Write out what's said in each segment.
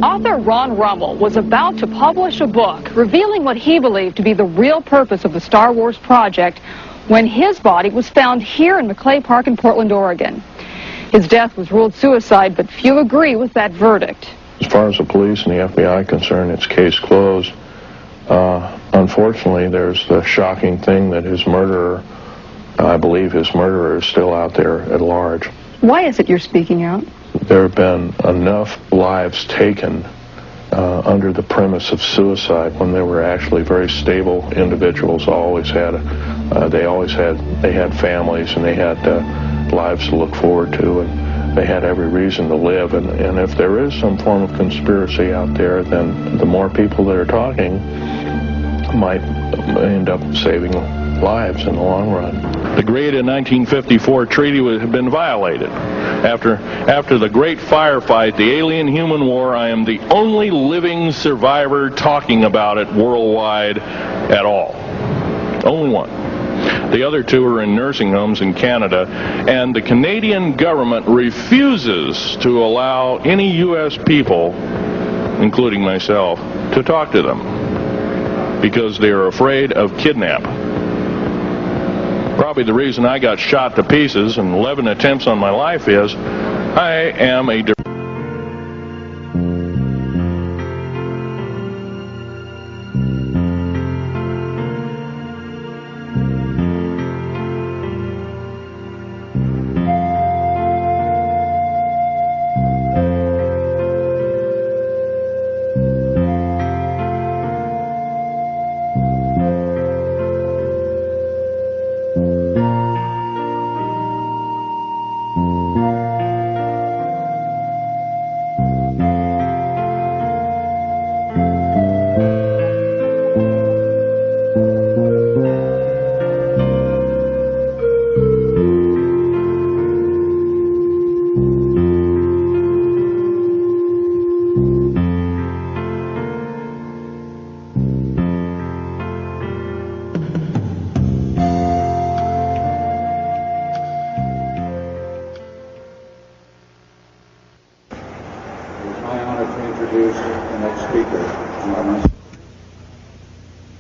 Author Ron Rummel was about to publish a book revealing what he believed to be the real purpose of the Star Wars project when his body was found here in McClay Park in Portland, Oregon. His death was ruled suicide, but few agree with that verdict. As far as the police and the FBI are concerned, it's case closed. Unfortunately, there's the shocking thing that his murderer, I believe his murderer, is still out there at large. Why is it you're speaking out? There have been enough lives taken under the premise of suicide when they were actually very stable individuals. They had families and they had lives to look forward to, and they had every reason to live. And if there is some form of conspiracy out there, then the more people that are talking might end up saving lives in the long run. The great 1954 treaty had been violated. After the great firefight, the alien-human war, I am the only living survivor talking about it worldwide at all. Only one. The other two are in nursing homes in Canada, and the Canadian government refuses to allow any U.S. people, including myself, to talk to them because they are afraid of kidnap. Probably the reason I got shot to pieces and 11 attempts on my life is I am a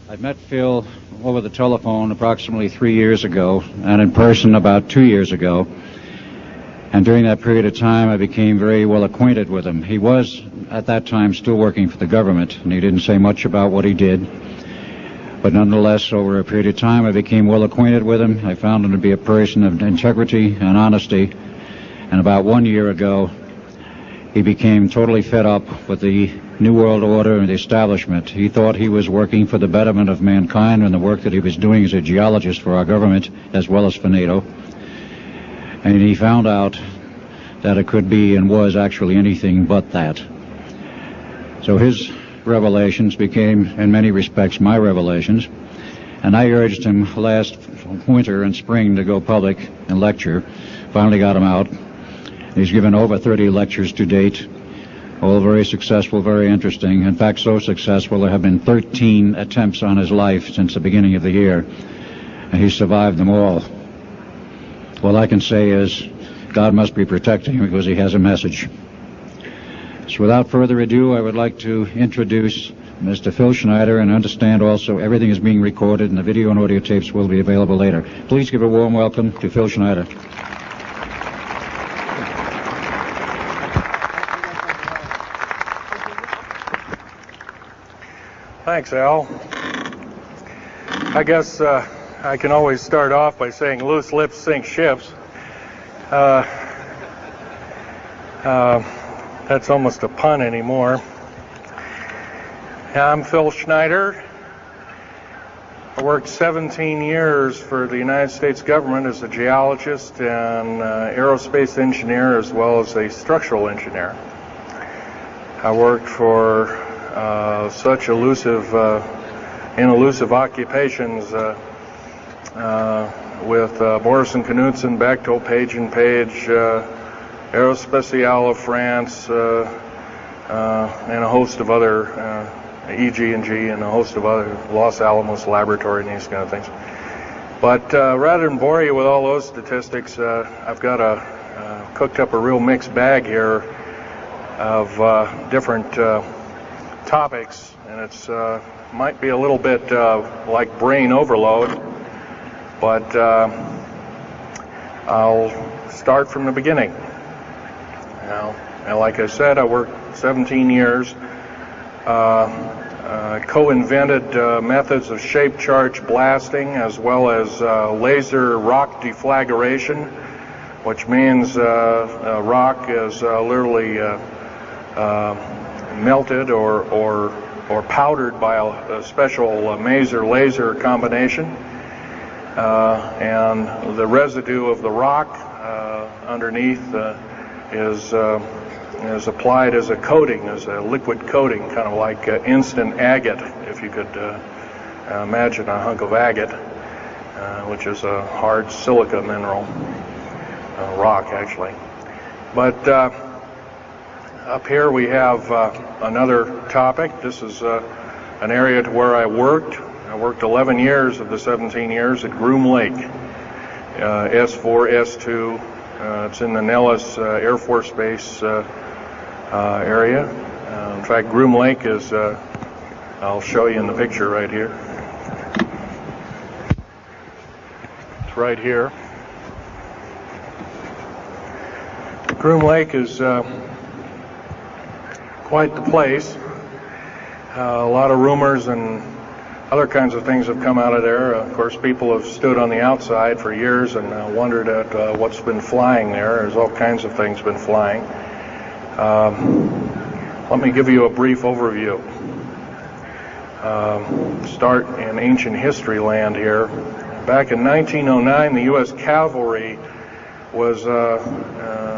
I met Phil over the telephone approximately 3 years ago, and in person about 2 years ago. And during that period of time, I became very well acquainted with him. He was, at that time, still working for the government, and he didn't say much about what he did. But nonetheless, over a period of time, I became well acquainted with him. I found him to be a person of integrity and honesty. And about 1 year ago, he became totally fed up with the New World Order and the establishment. He thought he was working for the betterment of mankind and the work that he was doing as a geologist for our government as well as for NATO. And he found out that it could be and was actually anything but that. So his revelations became, in many respects, my revelations. And I urged him last winter and spring to go public and lecture. Finally got him out. He's given over 30 lectures to date, all very successful, very interesting. In fact, so successful there have been 13 attempts on his life since the beginning of the year, and he's survived them all. All I can say is God must be protecting him because he has a message. So without further ado, I would like to introduce Mr. Phil Schneider, and understand also everything is being recorded and the video and audio tapes will be available later. Please give a warm welcome to Phil Schneider. Thanks, Al. I guess I can always start off by saying loose lips sink ships. That's almost a pun anymore. I'm Phil Schneider. I worked 17 years for the United States government as a geologist and aerospace engineer as well as a structural engineer. I worked for such elusive occupations with Morrison Knudsen, Bechtel, Page & Page, Aerospatiale of France, and a host of other, EG&G, and a host of other, Los Alamos Laboratory and these kind of things. But rather than bore you with all those statistics, I've got cooked up a real mixed bag here. different topics, and it's might be a little bit like brain overload, but I'll start from the beginning. And like I said, I worked 17 years, co-invented methods of shape charge blasting as well as laser rock deflagration, which means rock is literally melted or powdered by a special laser combination, and the residue of the rock underneath is applied as a coating, as a liquid coating, kind of like instant agate, if you could imagine a hunk of agate, which is a hard silica mineral, rock actually. But up here we have another topic. This is an area to where I worked. I worked 11 years of the 17 years at Groom Lake, S4, S2. It's in the Nellis Air Force Base area. In fact, Groom Lake is, I'll show you in the picture right here. It's right here. Groom Lake is quite the place. A lot of rumors and other kinds of things have come out of there. Of course, people have stood on the outside for years and wondered at what's been flying there. There's all kinds of things been flying. Let me give you a brief overview. Start in ancient history land here. Back in 1909, the U.S. cavalry was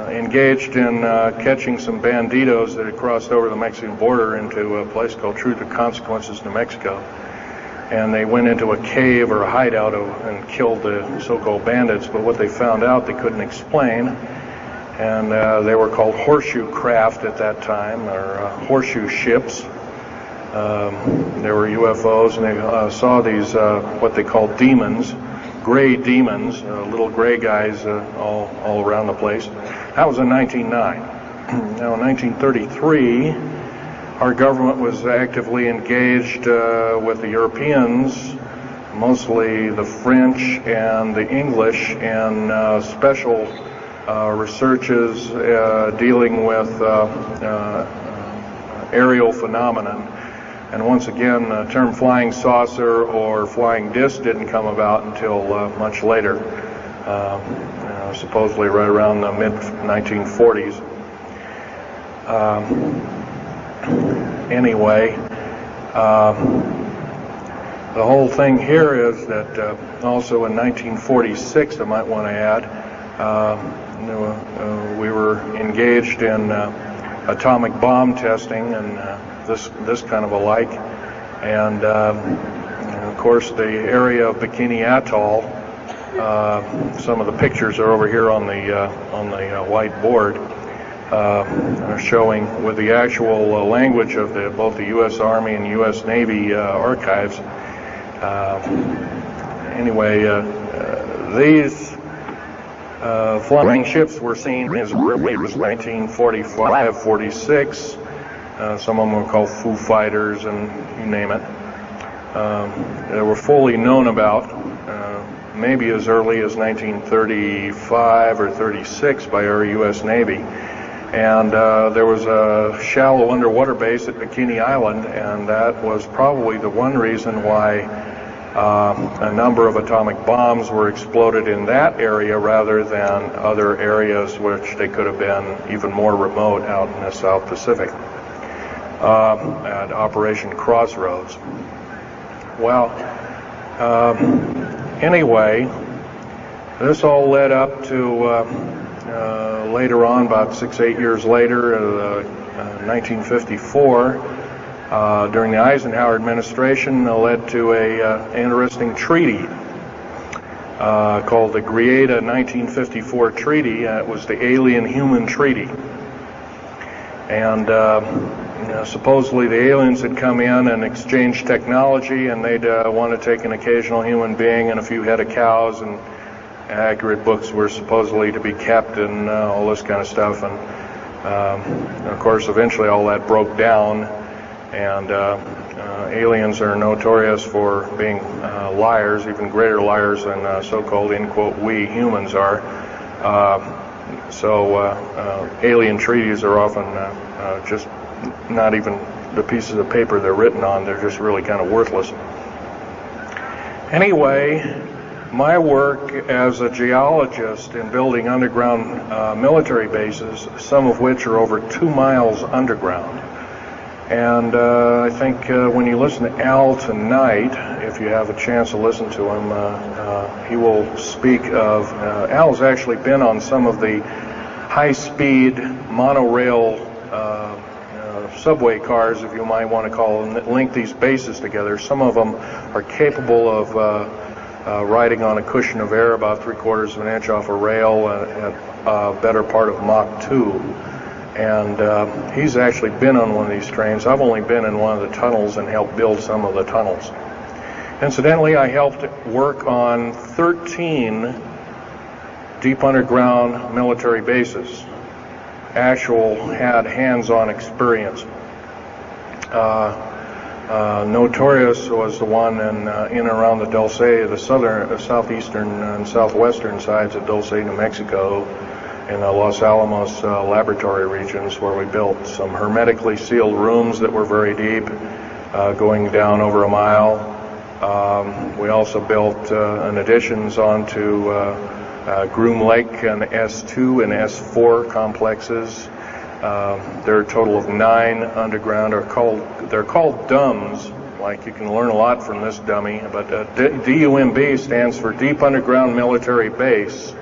engaged in catching some banditos that had crossed over the Mexican border into a place called Truth or Consequences, New Mexico. And they went into a cave or a hideout and killed the so-called bandits, but what they found out they couldn't explain, and they were called horseshoe craft at that time, or horseshoe ships. There were UFOs, and they saw these, what they called demons, gray demons, little gray guys all around the place. That was in 1909. Now in 1933, our government was actively engaged with the Europeans, mostly the French and the English, in special researches dealing with aerial phenomenon. And once again, the term flying saucer or flying disc didn't come about until much later, supposedly right around the mid-1940s. Anyway, the whole thing here is that also in 1946, I might want to add, we were engaged in atomic bomb testing and this kind of a like, and of course the area of Bikini Atoll. Some of the pictures are over here on the white board. Are showing with the actual language of both the U.S. Army and U.S. Navy archives. Anyway, these flying ships were seen as early as 1945, 46. Some of them were called Foo Fighters, and you name it. They were fully known about maybe as early as 1935 or 36 by our U.S. Navy. And there was a shallow underwater base at Bikini Island, and that was probably the one reason why a number of atomic bombs were exploded in that area rather than other areas which they could have been even more remote out in the South Pacific at Operation Crossroads. Well, anyway, this all led up to later on, about 6-8 years later, 1954, during the Eisenhower administration, led to an interesting treaty called the Greada 1954 Treaty. It was the Alien-Human Treaty. And supposedly the aliens had come in and exchanged technology, and they'd want to take an occasional human being and a few head of cows, and accurate books were supposedly to be kept and all this kind of stuff. And Of course, eventually all that broke down, and aliens are notorious for being liars, even greater liars than so-called, in quote, we humans are. So alien treaties are often just not even the pieces of paper they're written on, they're just really kind of worthless. Anyway, my work as a geologist in building underground military bases, some of which are over 2 miles underground. And I think when you listen to Al tonight, if you have a chance to listen to him, he will speak of, Al's actually been on some of the high-speed monorail subway cars, if you might want to call them, that link these bases together. Some of them are capable of riding on a cushion of air about 3/4 of an inch off a rail at a better part of Mach 2. And he's actually been on one of these trains. I've only been in one of the tunnels and helped build some of the tunnels. Incidentally, I helped work on 13 deep underground military bases. Had hands-on experience. Notorious was the one in and around the Dulce, the southeastern and southwestern sides of Dulce, New Mexico, in the Los Alamos laboratory regions, where we built some hermetically sealed rooms that were very deep, going down over a mile. We also built additions onto Groom Lake and S2 and S4 complexes. There are a total of 9 underground. They're called DUMBs. Like, you can learn a lot from this dummy, but DUMB stands for Deep Underground Military Base,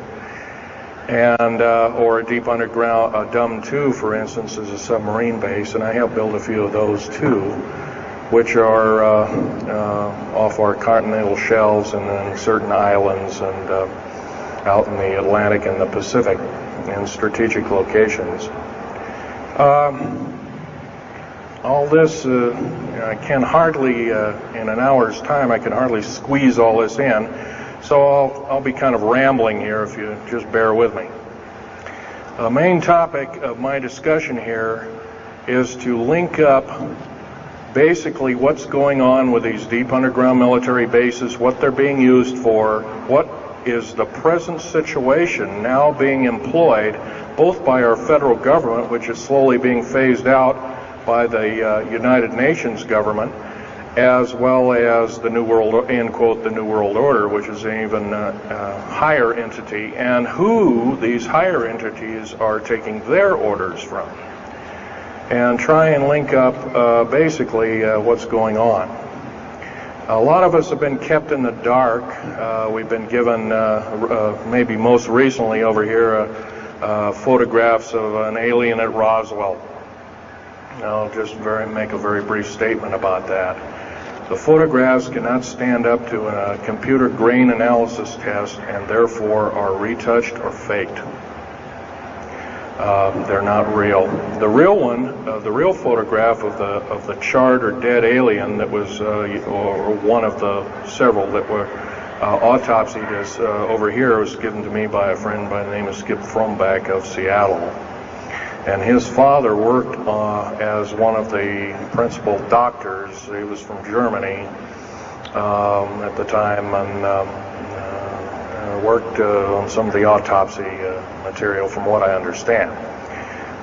and or a deep underground DUM2, for instance, is a submarine base, and I helped build a few of those too, which are off our continental shelves and then certain islands and out in the Atlantic and the Pacific in strategic locations. All this, I can hardly, in an hour's time, I can hardly squeeze all this in, so I'll be kind of rambling here if you just bear with me. The main topic of my discussion here is to link up basically what's going on with these deep underground military bases, what they're being used for, what is the present situation now being employed both by our federal government, which is slowly being phased out by the United Nations government, as well as the New World, end quote, the New World Order, which is an even higher entity, and who these higher entities are taking their orders from, and try and link up basically what's going on. A lot of us have been kept in the dark. We've been given, maybe most recently over here, photographs of an alien at Roswell. I'll just make a very brief statement about that. The photographs cannot stand up to a computer grain analysis test and therefore are retouched or faked. They're not real. The real one, the real photograph of the charred or dead alien that was, or one of the several that were autopsied, is over here, was given to me by a friend by the name of Skip Frombach of Seattle. And his father worked as one of the principal doctors. He was from Germany at the time, and worked on some of the autopsy material, from what I understand,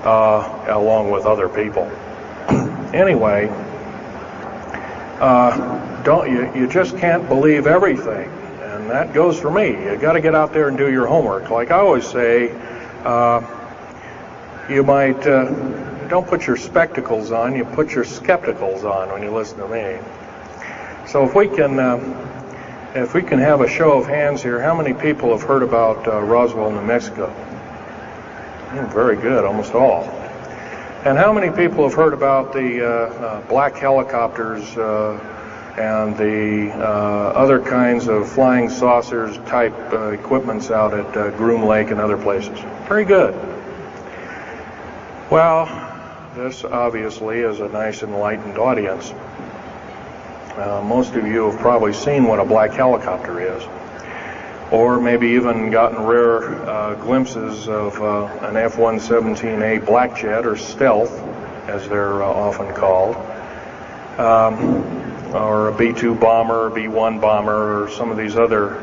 along with other people. Anyway, you just can't believe everything, and that goes for me. You got to get out there and do your homework. Like I always say, you might don't put your spectacles on, you put your skepticals on when you listen to me. So if we can have a show of hands here, how many people have heard about Roswell, New Mexico? Very good, almost all. And how many people have heard about the black helicopters and the other kinds of flying saucers type equipments out at Groom Lake and other places? Very good. Well, this obviously is a nice enlightened audience. Most of you have probably seen what a black helicopter is. or maybe even gotten rare glimpses of an F-117A black jet, or stealth, as they're often called, or a B-2 bomber, or B-1 bomber, or some of these other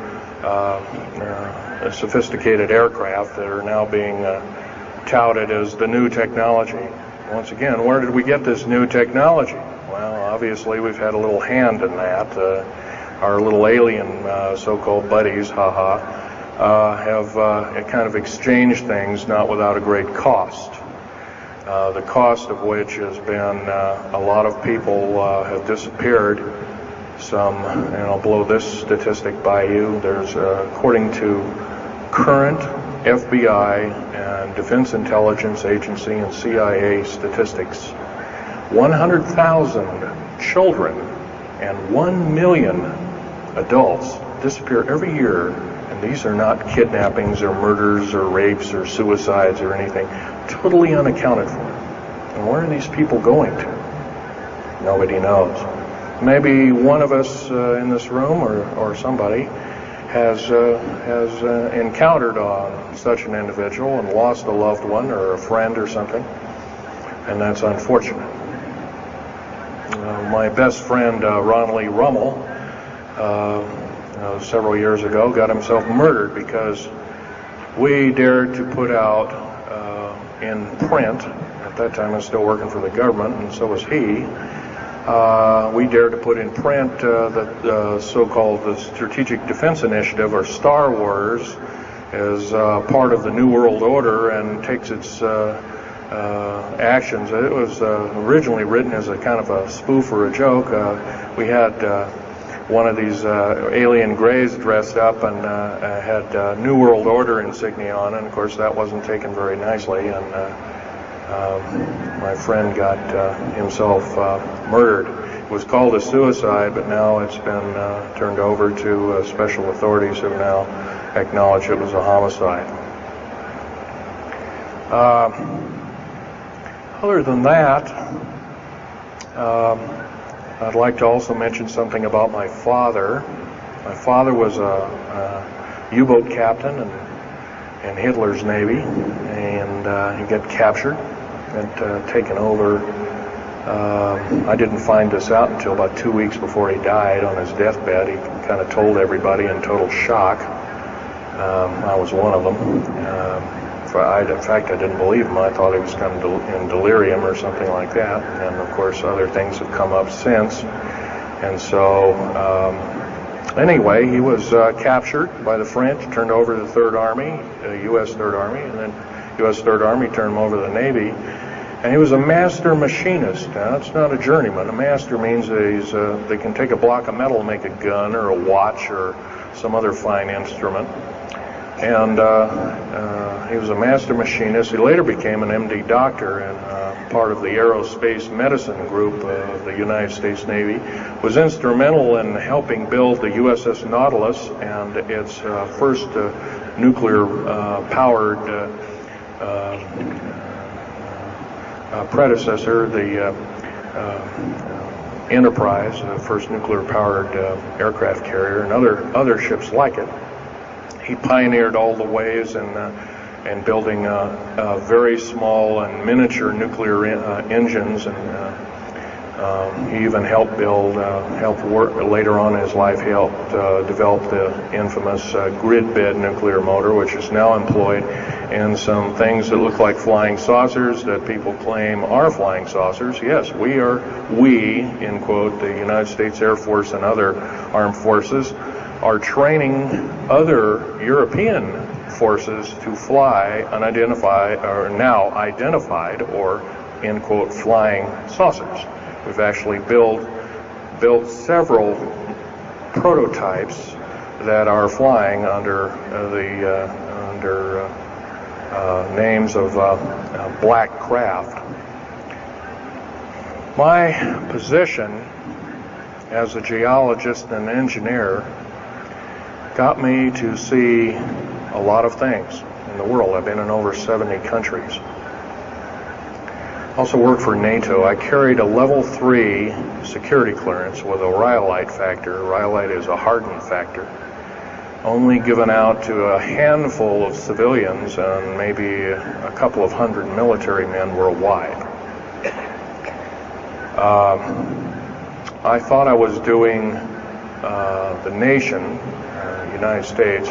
sophisticated aircraft that are now being touted as the new technology. Once again, where did we get this new technology? Well, obviously we've had a little hand in that. Our little alien so-called buddies, have kind of exchanged things, not without a great cost. The cost of which has been a lot of people have disappeared. Some, and I'll blow this statistic by you, there's, according to current FBI and Defense Intelligence Agency and CIA statistics, 100,000 children and 1 million adults disappear every year, and these are not kidnappings or murders or rapes or suicides or anything, totally unaccounted for. And where are these people going to? Nobody knows. Maybe one of us in this room or somebody has encountered such an individual and lost a loved one or a friend or something, and that's unfortunate. My best friend, Rummel, several years ago, got himself murdered because we dared to put out in print, at that time I was still working for the government, and so was he, we dared to put in print the so-called the Strategic Defense Initiative, or Star Wars, as part of the New World Order, and takes its actions. It was originally written as a kind of a spoof or a joke. We had one of these alien greys dressed up and had New World Order insignia on, and of course that wasn't taken very nicely, and my friend got himself murdered. It was called a suicide, but now it's been turned over to special authorities who now acknowledge it was a homicide. Other than that, I'd like to also mention something about my father. My father was a U-boat captain in Hitler's Navy, and he got captured and taken over. I didn't find this out until about 2 weeks before he died. On his deathbed, he kind of told everybody in total shock. I was one of them. In fact, I didn't believe him. I thought he was kind of in delirium or something like that. And of course, other things have come up since. And so, anyway, he was captured by the French, turned over to the Third Army, U.S. Third Army, and then U.S. Third Army turned him over to the Navy. And he was a master machinist. Now, that's not a journeyman. A master means they can take a block of metal and make a gun or a watch or some other fine instrument. And he was a master machinist. He later became an MD doctor and part of the aerospace medicine group of the United States Navy. Was instrumental in helping build the USS Nautilus and its first nuclear-powered predecessor, the Enterprise, the first nuclear-powered aircraft carrier, and other ships like it. He pioneered all the ways in building very small and miniature nuclear engines, and he even helped work later on in his life. He helped develop the infamous grid bed nuclear motor, which is now employed in some things that look like flying saucers that people claim are flying saucers. Yes, we, in quote, the United States Air Force and other armed forces, are training other European forces to fly unidentified, or now identified, or, in quote, flying saucers. We've actually built several prototypes that are flying under names of black craft. My position as a geologist and engineer got me to see a lot of things in the world. I've been in over 70 countries. Also worked for NATO. I carried a level 3 security clearance with a rhyolite factor. Rhyolite is a hardened factor. only given out to a handful of civilians and maybe a couple of hundred military men worldwide. I thought I was doing the nation, United States,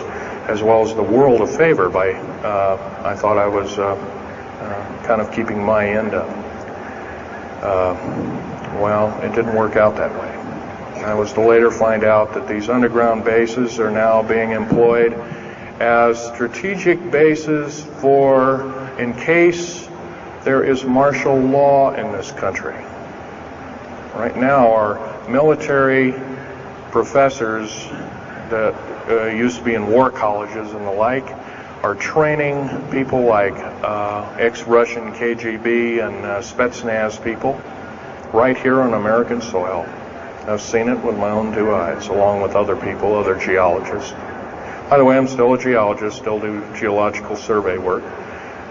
as well as the world a favor by, I thought I was kind of keeping my end up. Well, it didn't work out that way. I was to later find out that these underground bases are now being employed as strategic bases for, in case there is martial law in this country. Right now, our military professors that used to be in war colleges and the like are training people like ex-Russian KGB and Spetsnaz people right here on American soil. I've seen it with my own 2 eyes, along with other people, other geologists. By the way, I'm still a geologist, still do geological survey work.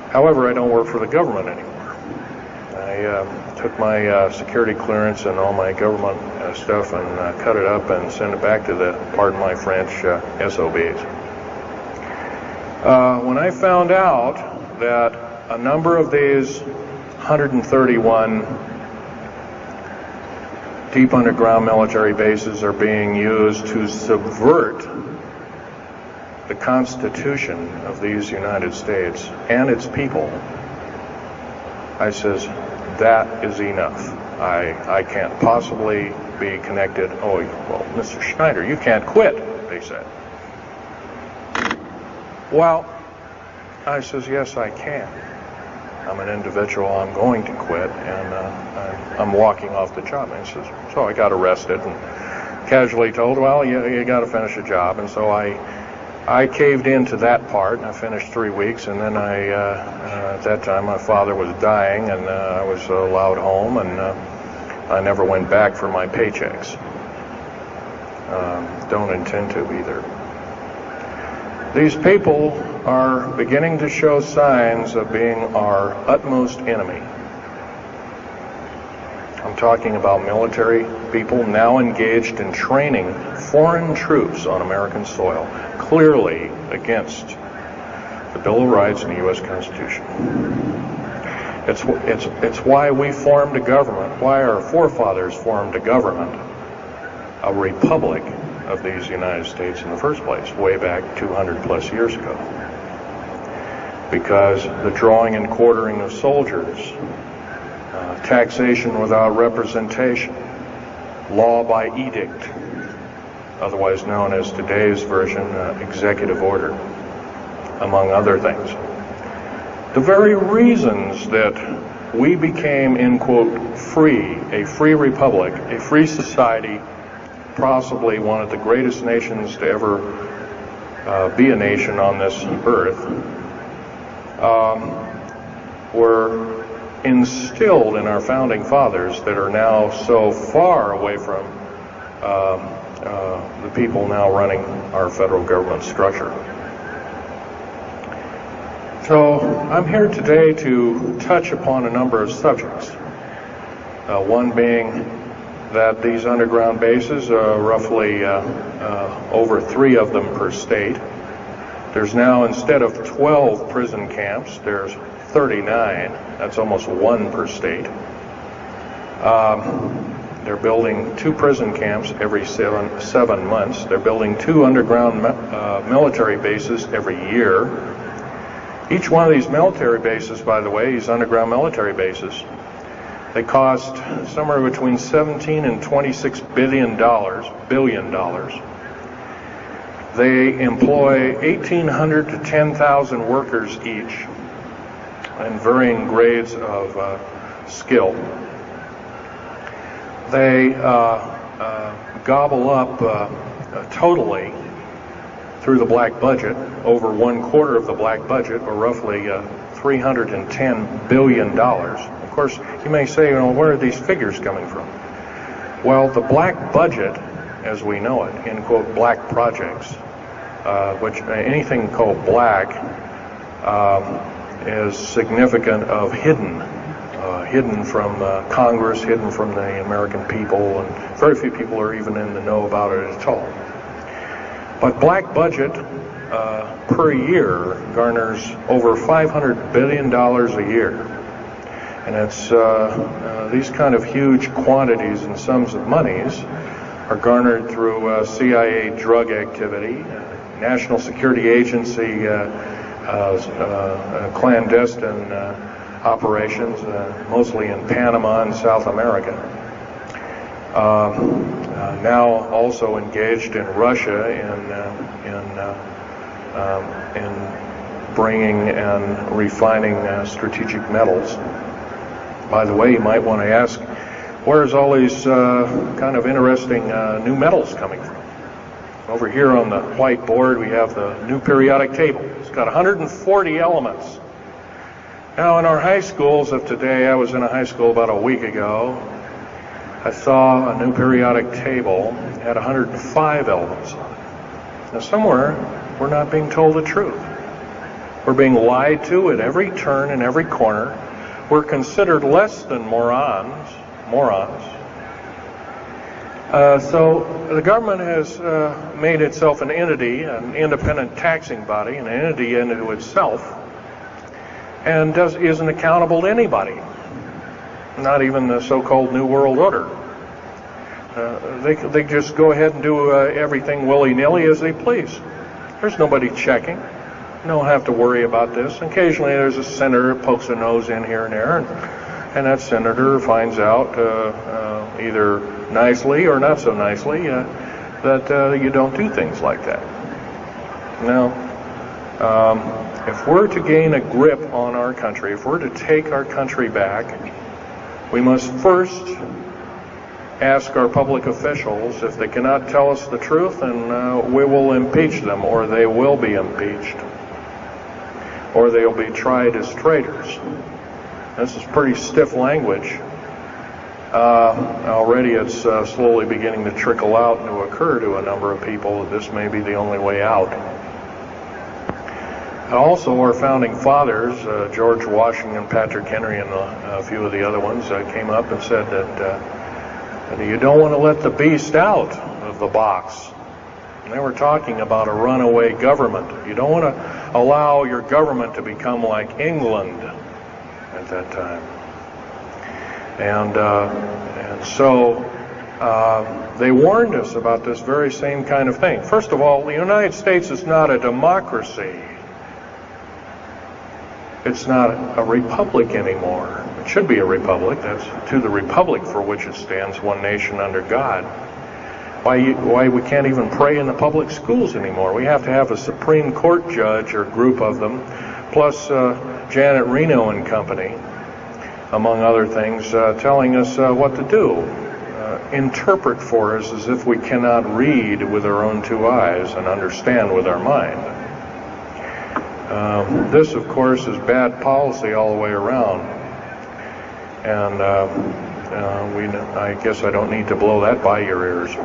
However, I don't work for the government anymore. I took my security clearance and all my government stuff and cut it up and sent it back to the, pardon my French, SOBs. When I found out that a number of these 131 deep underground military bases are being used to subvert the Constitution of these United States and its people, I says, that is enough. I can't possibly be connected. Oh, well, Mr. Schneider, you can't quit, they said. Well, I says, yes, I can. I'm an individual, I'm going to quit, and I'm walking off the job. And he says, so I got arrested and casually told, well, you got to finish a job. And so I caved into that part, and I finished 3 weeks, and then at that time my father was dying, and I was allowed home, and I never went back for my paychecks. Don't intend to either. These people are beginning to show signs of being our utmost enemy. I'm talking about military people now engaged in training foreign troops on American soil, clearly against the Bill of Rights and the U.S. Constitution. It's why we formed a government, why our forefathers formed a government, a republic of these United States in the first place, way back 200 plus years ago. Because the drawing and quartering of soldiers, taxation without representation, law by edict, otherwise known as today's version, executive order, among other things. The very reasons that we became, in quote, free, a free republic, a free society, possibly one of the greatest nations to ever be a nation on this earth, were instilled in our founding fathers that are now so far away from the people now running our federal government structure. So I'm here today to touch upon a number of subjects. One being that these underground bases are roughly over 3 of them per state. There's now, instead of 12 prison camps, there's 39. That's almost 1 per state. They're building 2 prison camps every 7 months. They're building 2 underground military bases every year. Each one of these military bases, by the way, these underground military bases, they cost somewhere between $17 and $26 billion. They employ 1,800 to 10,000 workers each in varying grades of skill. They gobble up totally through the black budget, over 1/4 of the black budget, or roughly $310 billion. Of course, you may say, where are these figures coming from? Well, the black budget, as we know it, in quote, black projects, which anything called black is significant of hidden from Congress, hidden from the American people, and very few people are even in the know about it at all. But black budget per year garners over $500 billion a year. And it's these kind of huge quantities and sums of monies are garnered through CIA drug activity, National Security Agency clandestine operations, mostly in Panama and South America. Now also engaged in Russia in bringing and refining strategic metals. By the way, you might want to ask, where's all these kind of interesting new metals coming from? Over here on the whiteboard, we have the new periodic table. It's got 140 elements. Now, in our high schools of today, I was in a high school about a week ago. I saw a new periodic table had 105 elements on it. Now, somewhere, we're not being told the truth. We're being lied to at every turn and every corner. We're considered less than morons. So the government has made itself an entity, an independent taxing body, an entity into itself, and isn't accountable to anybody, not even the so-called New World Order. They just go ahead and do everything willy-nilly as they please. There's nobody checking. You don't have to worry about this. Occasionally there's a senator that pokes a nose in here and there, and that senator finds out either nicely or not so nicely that you don't do things like that. Now, if we're to gain a grip on our country, if we're to take our country back, we must first ask our public officials if they cannot tell us the truth, and we will impeach them, or they will be impeached, or they'll be tried as traitors. This is pretty stiff language. Already it's slowly beginning to trickle out and to occur to a number of people that this may be the only way out. Also, our founding fathers, George Washington, Patrick Henry, and a few of the other ones, came up and said that you don't want to let the beast out of the box. And they were talking about a runaway government. You don't want to allow your government to become like England at that time. And so they warned us about this very same kind of thing. First of all, the United States is not a democracy. It's not a republic anymore. It should be a republic. That's to the republic for which it stands, one nation under God. Why we can't even pray in the public schools anymore. We have to have a Supreme Court judge or group of them, plus Janet Reno and company, among other things, telling us what to do. Interpret for us as if we cannot read with our own two eyes and understand with our mind. This, of course, is bad policy all the way around. And I guess I don't need to blow that by your ears.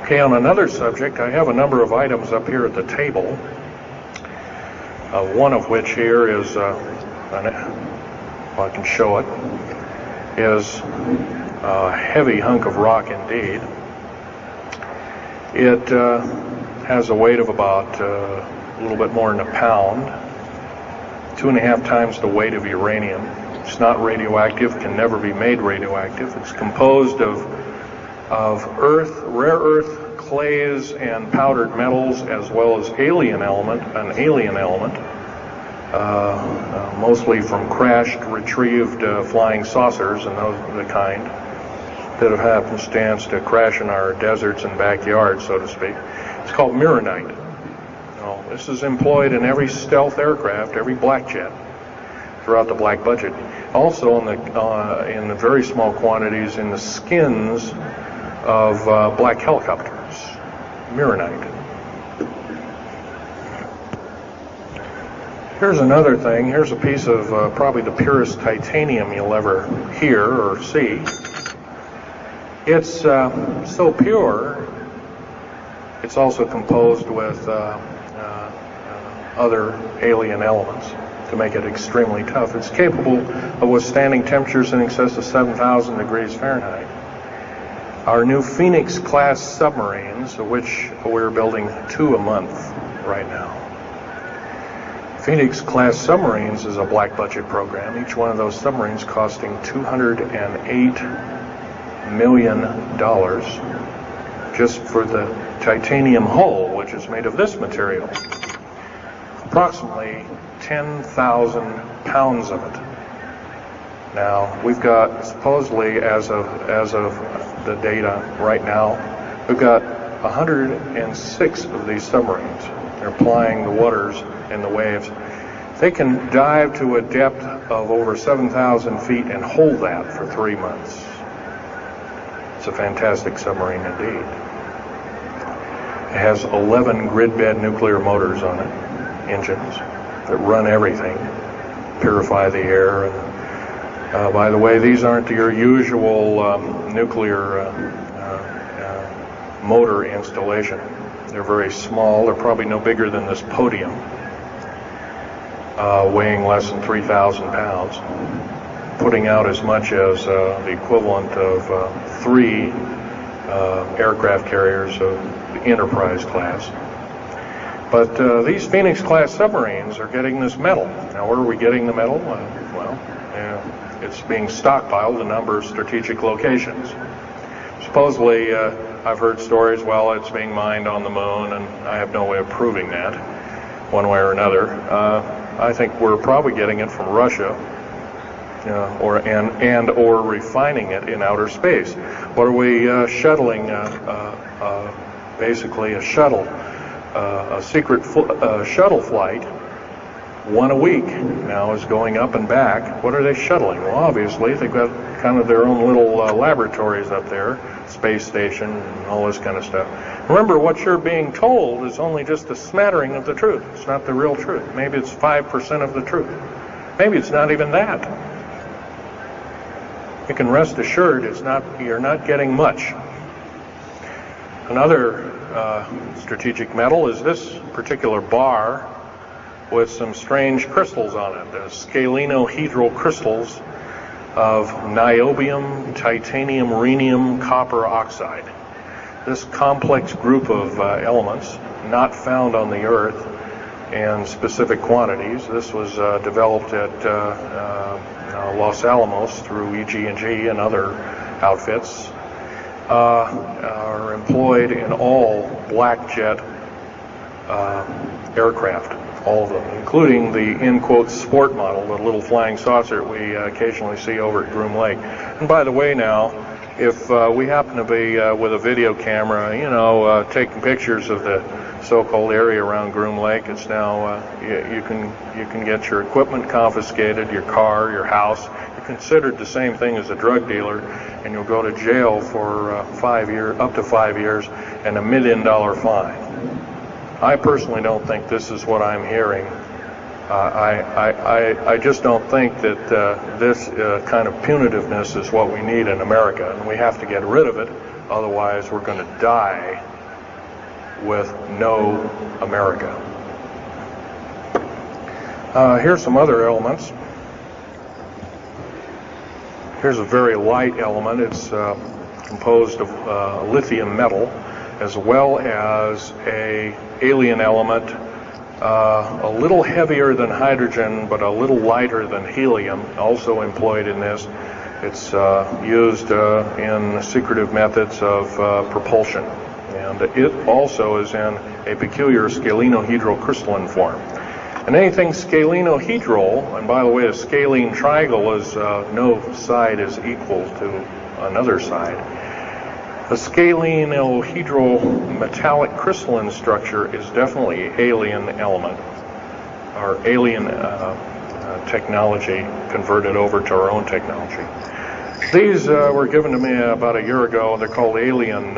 Okay, on another subject, I have a number of items up here at the table. One of which here is, if I can show it, is a heavy hunk of rock indeed. It has a weight of about a little bit more than a pound, 2.5 times the weight of uranium. It's not radioactive, can never be made radioactive. It's composed of earth, rare earth, clays, and powdered metals, as well as an alien element, mostly from crashed, retrieved flying saucers and those of the kind that have happenstance to crash in our deserts and backyards, so to speak. It's called mironite. This is employed in every stealth aircraft, every black jet, throughout the black budget. Also in the very small quantities in the skins of black helicopters, mironite. Here's another thing. Here's a piece of probably the purest titanium you'll ever hear or see. It's so pure, it's also composed with other alien elements to make it extremely tough. It's capable of withstanding temperatures in excess of 7,000 degrees Fahrenheit. Our new Phoenix-class submarines, of which we're building 2 a month right now. Phoenix-class submarines is a black budget program. Each one of those submarines costing $208 million just for the titanium hull, which is made of this material. Approximately 10,000 pounds of it. Now, we've got, supposedly, as of the data right now, we've got 106 of these submarines. They're plying the waters and the waves. They can dive to a depth of over 7,000 feet and hold that for 3 months. It's a fantastic submarine indeed. It has 11 grid-bed nuclear motors on it, engines that run everything, purify the air. And, by the way, these aren't your usual nuclear motor installation. They're very small. They're probably no bigger than this podium, weighing less than 3,000 pounds, putting out as much as the equivalent of 3 aircraft carriers of the Enterprise class. But these Phoenix-class submarines are getting this metal. Now, where are we getting the metal? It's being stockpiled in a number of strategic locations. Supposedly, I've heard stories, well, it's being mined on the moon, and I have no way of proving that, one way or another. I think we're probably getting it from Russia, or refining it in outer space. What are we shuttling? Basically, a shuttle, a secret shuttle flight. 1 a week now is going up and back. What are they shuttling? Well, obviously, they've got kind of their own little laboratories up there, space station, and all this kind of stuff. Remember, what you're being told is only just a smattering of the truth. It's not the real truth. Maybe it's 5% of the truth. Maybe it's not even that. You can rest assured you're not getting much. Another strategic metal is this particular bar with some strange crystals on it, scalenohedral crystals of niobium, titanium, rhenium, copper oxide. This complex group of elements, not found on the Earth in specific quantities. This was developed at Los Alamos through EG&G and other outfits, are employed in all black jet aircraft. All of them, including the, in quotes, sport model, the little flying saucer we occasionally see over at Groom Lake. And by the way now, if we happen to be with a video camera, taking pictures of the so-called area around Groom Lake, it's now, you can get your equipment confiscated, your car, your house. You're considered the same thing as a drug dealer, and you'll go to jail for up to 5 years, and $1 million fine. I personally don't think this is what I'm hearing. I just don't think that this kind of punitiveness is what we need in America, and we have to get rid of it. Otherwise, we're going to die with no America. Here's some other elements. Here's a very light element. It's composed of lithium metal, as well as a alien element, a little heavier than hydrogen, but a little lighter than helium, also employed in this. It's used in secretive methods of propulsion, and it also is in a peculiar scalenohedral crystalline form. And anything scalenohedral, and by the way, a scalene triangle is no side is equal to another side. The scalenohedral metallic crystalline structure is definitely alien element, or alien technology converted over to our own technology. These were given to me about a year ago. They're called alien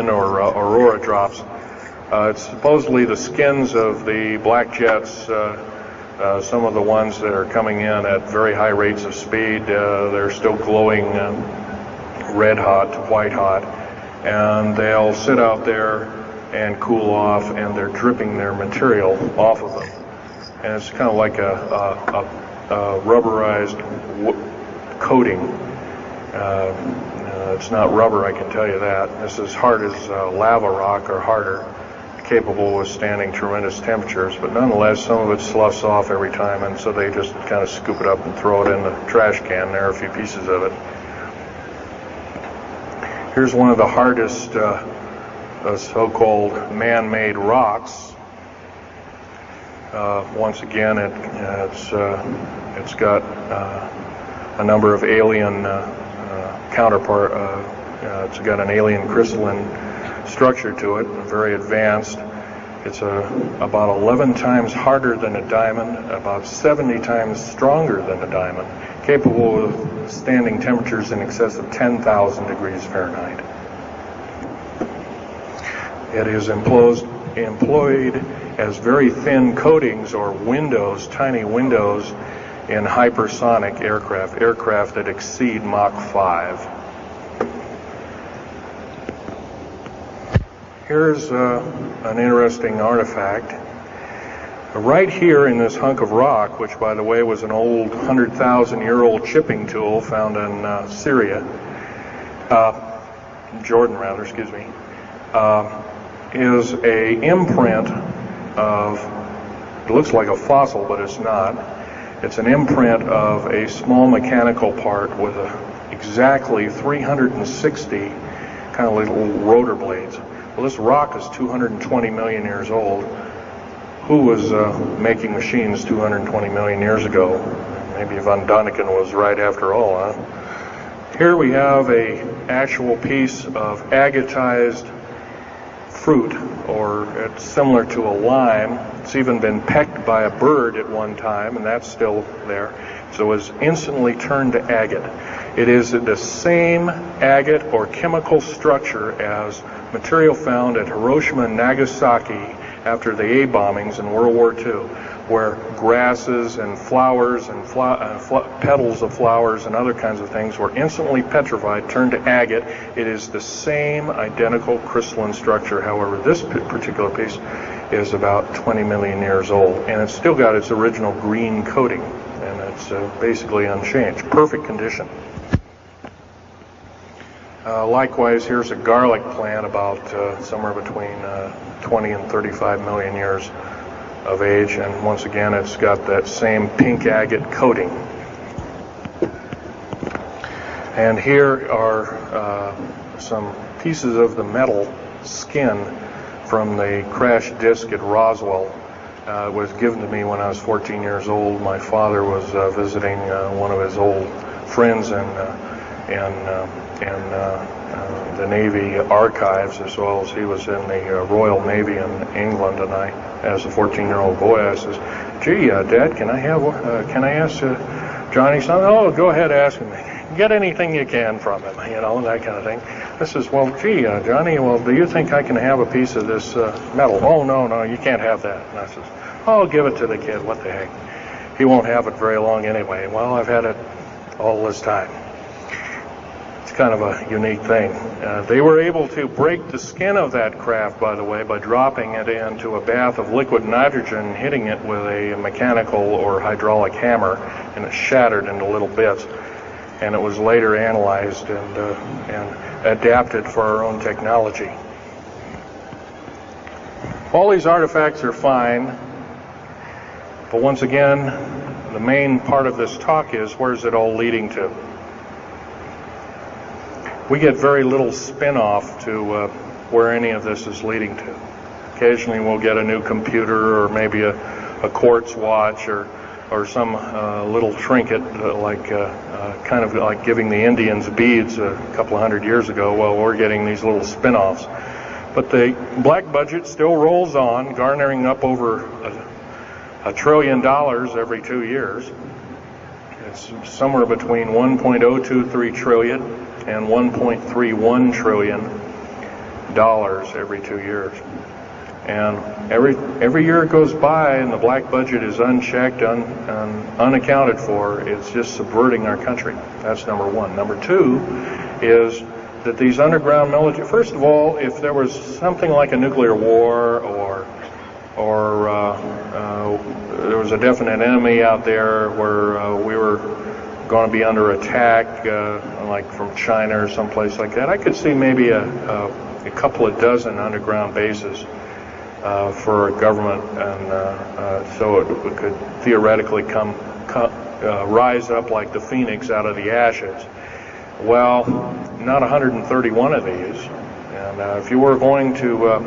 or aurora drops. It's supposedly the skins of the black jets, some of the ones that are coming in at very high rates of speed. They're still glowing red hot to white hot, and they'll sit out there and cool off, and they're dripping their material off of them. And it's kind of like a rubberized coating. It's not rubber, I can tell you that. This is hard as lava rock or harder, capable of withstanding tremendous temperatures, but nonetheless some of it sloughs off every time, and so they just kind of scoop it up and throw it in the trash can. There are a few pieces of it. Here's one of the hardest so-called man-made rocks. Once again, it's got a number of alien counterpart. It's got an alien crystalline structure to it, very advanced. It's about 11 times harder than a diamond, about 70 times stronger than a diamond, capable of standing temperatures in excess of 10,000 degrees Fahrenheit. It is employed as very thin coatings or windows, tiny windows, in hypersonic aircraft that exceed Mach 5. Here's an interesting artifact. Right here in this hunk of rock, which by the way was an old 100,000-year-old chipping tool found in Syria, Jordan rather, excuse me, is a imprint of, it looks like a fossil, but it's not. It's an imprint of a small mechanical part with exactly 360 kind of little rotor blades. Well, this rock is 220 million years old. Who was making machines 220 million years ago? Maybe von Däniken was right after all, huh? Here we have an actual piece of agatized fruit, or it's similar to a lime. It's even been pecked by a bird at one time, and that's still there. So it was instantly turned to agate. It is the same agate or chemical structure as material found at Hiroshima and Nagasaki after the A bombings in World War II, where grasses and flowers and petals of flowers and other kinds of things were instantly petrified, turned to agate. It is the same identical crystalline structure. However, this particular piece is about 20 million years old, and it's still got its original green coating, and it's basically unchanged. Perfect condition. Likewise, here's a garlic plant about somewhere between 20 and 35 million years of age, and once again it's got that same pink agate coating. And here are some pieces of the metal skin from the crash disk at Roswell. It was given to me when I was 14 years old. My father was visiting one of his old friends in the Navy archives, as well as he was in the Royal Navy in England. And I, as a 14-year-old boy, I says, "Gee, Dad, can I ask Johnny something?" "Oh, go ahead, ask him. Get anything you can from him," that kind of thing. I says, "Well, gee, Johnny, well, do you think I can have a piece of this metal?" "Oh, no, you can't have that." And I says, "Oh, give it to the kid. What the heck? He won't have it very long anyway." Well, I've had it all this time. It's kind of a unique thing. They were able to break the skin of that craft, by the way, by dropping it into a bath of liquid nitrogen, hitting it with a mechanical or hydraulic hammer, and it shattered into little bits. And it was later analyzed and adapted for our own technology. All these artifacts are fine, but once again, the main part of this talk is, where's it all leading to? We get very little spin-off to where any of this is leading to. Occasionally we'll get a new computer, or maybe a quartz watch, or some little trinket, kind of like giving the Indians beads a couple of hundred years ago. Well, we're getting these little spin-offs. But the black budget still rolls on, garnering up over $1 trillion every 2 years. It's somewhere between 1.023 trillion and 1.31 trillion dollars every 2 years. And every year it goes by and the black budget is unchecked, unaccounted for, it's just subverting our country. That's number one. Number two is that these underground military, first of all, if there was something like a nuclear war or there was a definite enemy out there where we were going to be under attack, like from China or someplace like that. I could see maybe a couple of dozen underground bases for a government, and so it could theoretically rise up like the phoenix out of the ashes. Well, not 131 of these. And if you were going to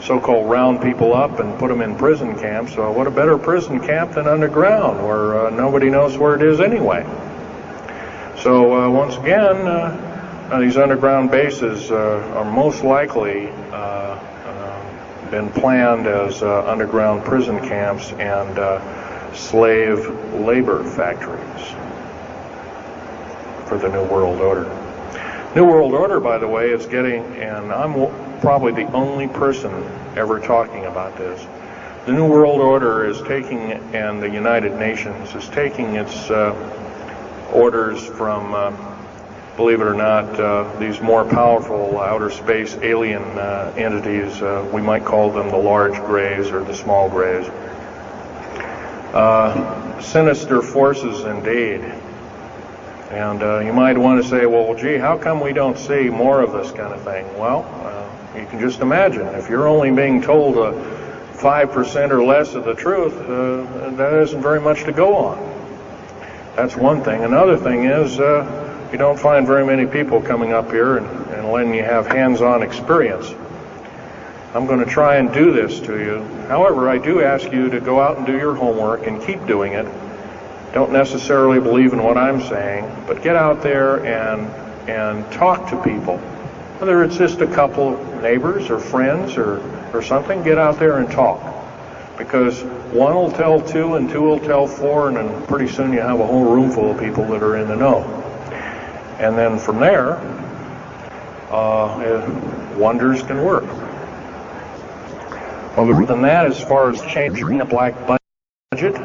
so-called round people up and put them in prison camps, what a better prison camp than underground, where nobody knows where it is anyway. So once again, these underground bases are most likely been planned as underground prison camps and slave labor factories for the New World Order. New World Order, by the way, is getting, and I'm probably the only person ever talking about this, the New World Order is taking, and the United Nations is taking its orders from, believe it or not, these more powerful outer space alien entities. We might call them the large grays or the small grays. Sinister forces indeed. And you might want to say, well, gee, how come we don't see more of this kind of thing? Well, you can just imagine. If you're only being told 5% or less of the truth, that isn't very much to go on. That's one thing. Another thing is you don't find very many people coming up here and letting you have hands-on experience. I'm going to try and do this to you. However, I do ask you to go out and do your homework and keep doing it. Don't necessarily believe in what I'm saying, but get out there and talk to people. Whether it's just a couple of neighbors or friends or something, get out there and talk. Because one will tell two and two will tell four, and then pretty soon you have a whole room full of people that are in the know. And then from there, wonders can work. Other than that, as far as changing the black budget,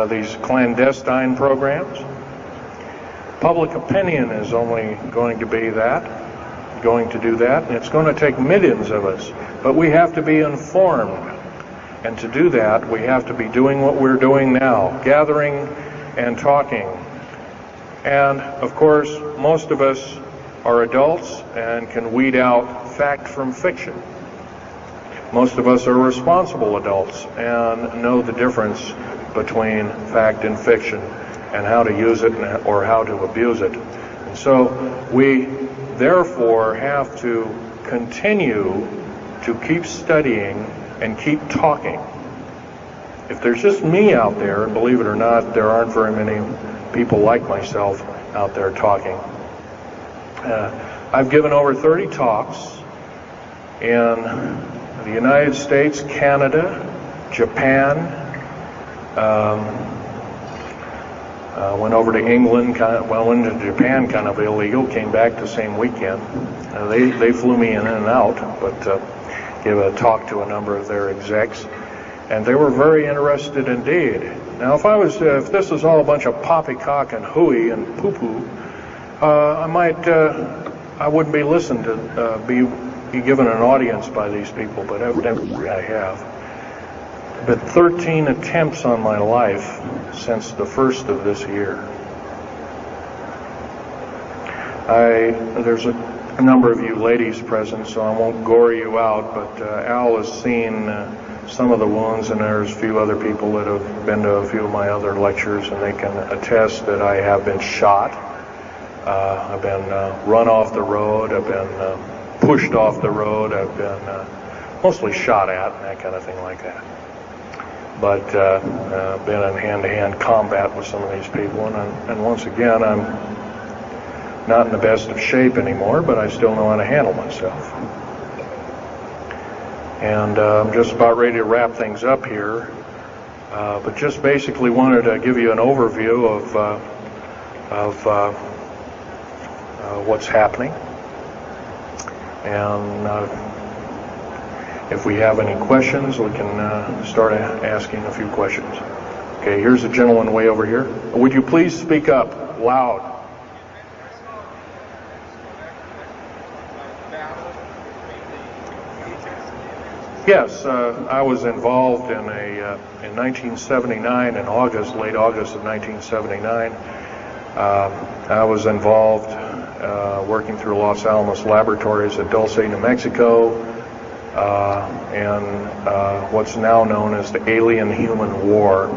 these clandestine programs, public opinion is only going to do that, and it's going to take millions of us. But we have to be informed. And to do that, we have to be doing what we're doing now, gathering and talking. And, of course, most of us are adults and can weed out fact from fiction. Most of us are responsible adults and know the difference between fact and fiction and how to use it or how to abuse it. And so we, therefore, have to continue to keep studying and keep talking. If there's just me out there, and believe it or not, there aren't very many people like myself out there talking. I've given over 30 talks in the United States, Canada, Japan, went over to England, went to Japan kind of illegal, came back the same weekend. They flew me in and out, but gave a talk to a number of their execs, and they were very interested indeed. Now, if this was all a bunch of poppycock and hooey and poo-poo, I wouldn't be listened to, be given an audience by these people, but evidently I have. But 13 attempts on my life since the first of this year. There's a number of you ladies present, so I won't gore you out, but Al has seen some of the wounds, and there's a few other people that have been to a few of my other lectures, and they can attest that I have been shot. I've been run off the road. I've been pushed off the road. I've been mostly shot at and that kind of thing like that. But been in hand-to-hand combat with some of these people, and once again, I'm not in the best of shape anymore, but I still know how to handle myself. And I'm just about ready to wrap things up here, but just basically wanted to give you an overview of what's happening. And if we have any questions, we can start asking a few questions. Okay, here's a gentleman way over here. Would you please speak up loud? Yes, I was involved in 1979, in August, late August of 1979. I was involved working through Los Alamos Laboratories at Dulce, New Mexico, and what's now known as the Alien-Human War.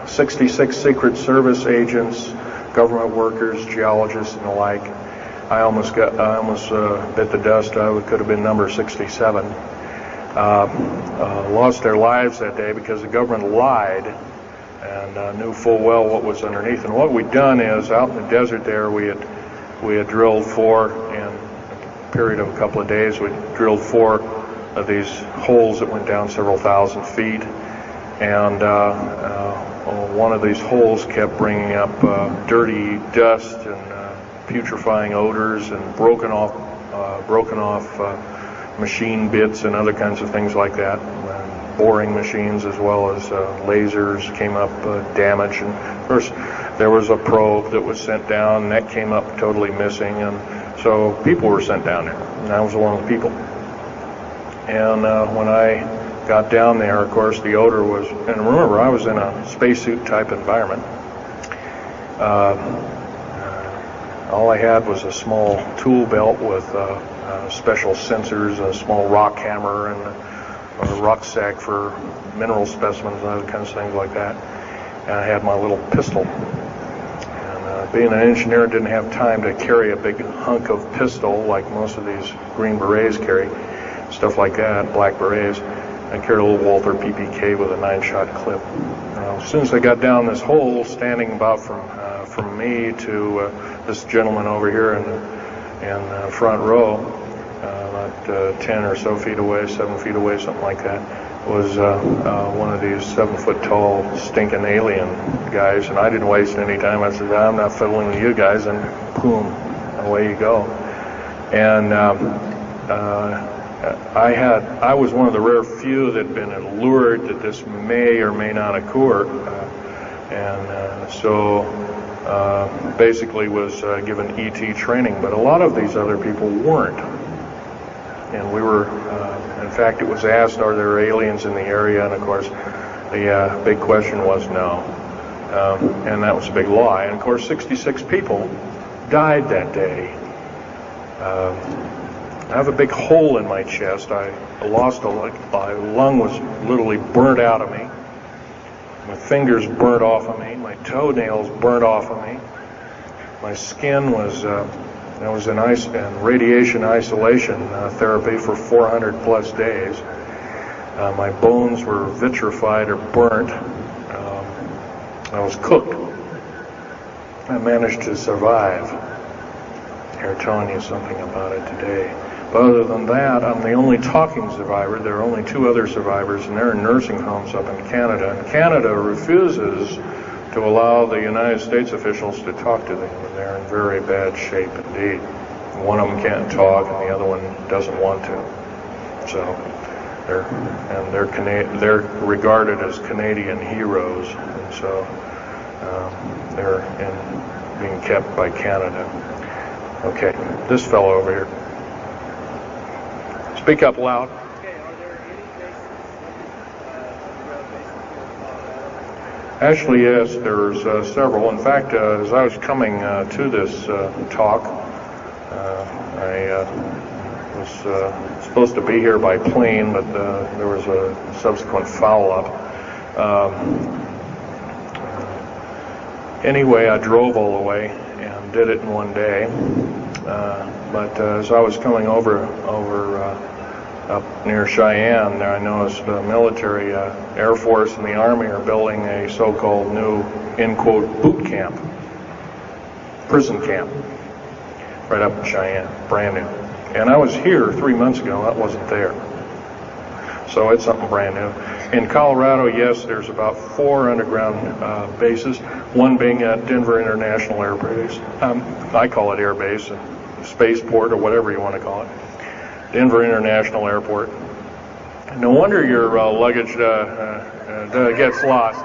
66 Secret Service agents, government workers, geologists, and the like. I almost bit the dust. I could have been number 67. Lost their lives that day because the government lied and knew full well what was underneath. And what we'd done is, out in the desert there, we had drilled in a period of a couple of days, we drilled 4 of these holes that went down several thousand feet. And one of these holes kept bringing up dirty dust and putrefying odors and broken off machine bits and other kinds of things like that. Boring machines as well as lasers came up damaged. And of course, there was a probe that was sent down, and that came up totally missing. And so people were sent down there, and I was one of the people. And when I got down there, of course, the odor was, and remember, I was in a spacesuit type environment. All I had was a small tool belt with special sensors, a small rock hammer, and a rucksack for mineral specimens and other kinds of things like that. And I had my little pistol. And being an engineer, didn't have time to carry a big hunk of pistol like most of these Green Berets carry, stuff like that, black berets. I carried a little Walther PPK with a 9-shot clip. As soon as I got down this hole, standing about from me to this gentleman over here in the front row, about 10 or so feet away, 7 feet away, something like that, was one of these 7-foot-tall stinking alien guys. And I didn't waste any time. I said, I'm not fiddling with you guys, and boom, away you go. And I was one of the rare few that had been allured that this may or may not occur, and so basically was given ET training. But a lot of these other people weren't, and we were. In fact, it was asked, "Are there aliens in the area?" And of course, the big question was no, and that was a big lie. And of course, 66 people died that day. I have a big hole in my chest. I lost my lung was literally burnt out of me. My fingers burnt off of me. My toenails burnt off of me. My skin was, I was in radiation isolation therapy for 400 plus days. My bones were vitrified or burnt. I was cooked. I managed to survive. They're telling you something about it today. But other than that, I'm the only talking survivor. There are only 2 other survivors, and they're in nursing homes up in Canada. And Canada refuses to allow the United States officials to talk to them, and they're in very bad shape indeed. One of them can't talk, and the other one doesn't want to. So they're regarded as Canadian heroes, and so they're being kept by Canada. Okay, this fellow over here. Speak up loud. Actually, yes, there's several. In fact, as I was coming to this talk, I was supposed to be here by plane, but there was a subsequent foul-up. Anyway, I drove all the way and did it in one day. But as I was coming over up near Cheyenne, there I noticed the military, Air Force and the Army are building a so-called new, in quote, boot camp, prison camp, right up in Cheyenne, brand new. And I was here 3 months ago, that wasn't there. So it's something brand new. In Colorado, yes, there's about 4 underground bases, one being at Denver International Air Base. I call it Air Base, spaceport, or whatever you want to call it. Denver International Airport. No wonder your luggage gets lost.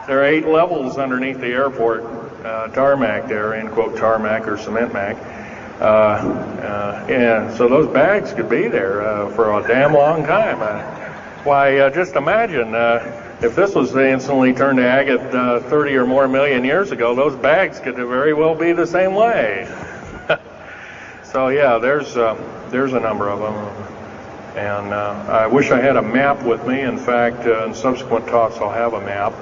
There are 8 levels underneath the airport, tarmac there, end quote, tarmac or cement mac. And so those bags could be there for a damn long time. Why, just imagine if this was instantly turned to agate 30 or more million years ago, those bags could very well be the same way. So yeah, there's a number of them, and I wish I had a map with me. In fact, in subsequent talks, I'll have a map,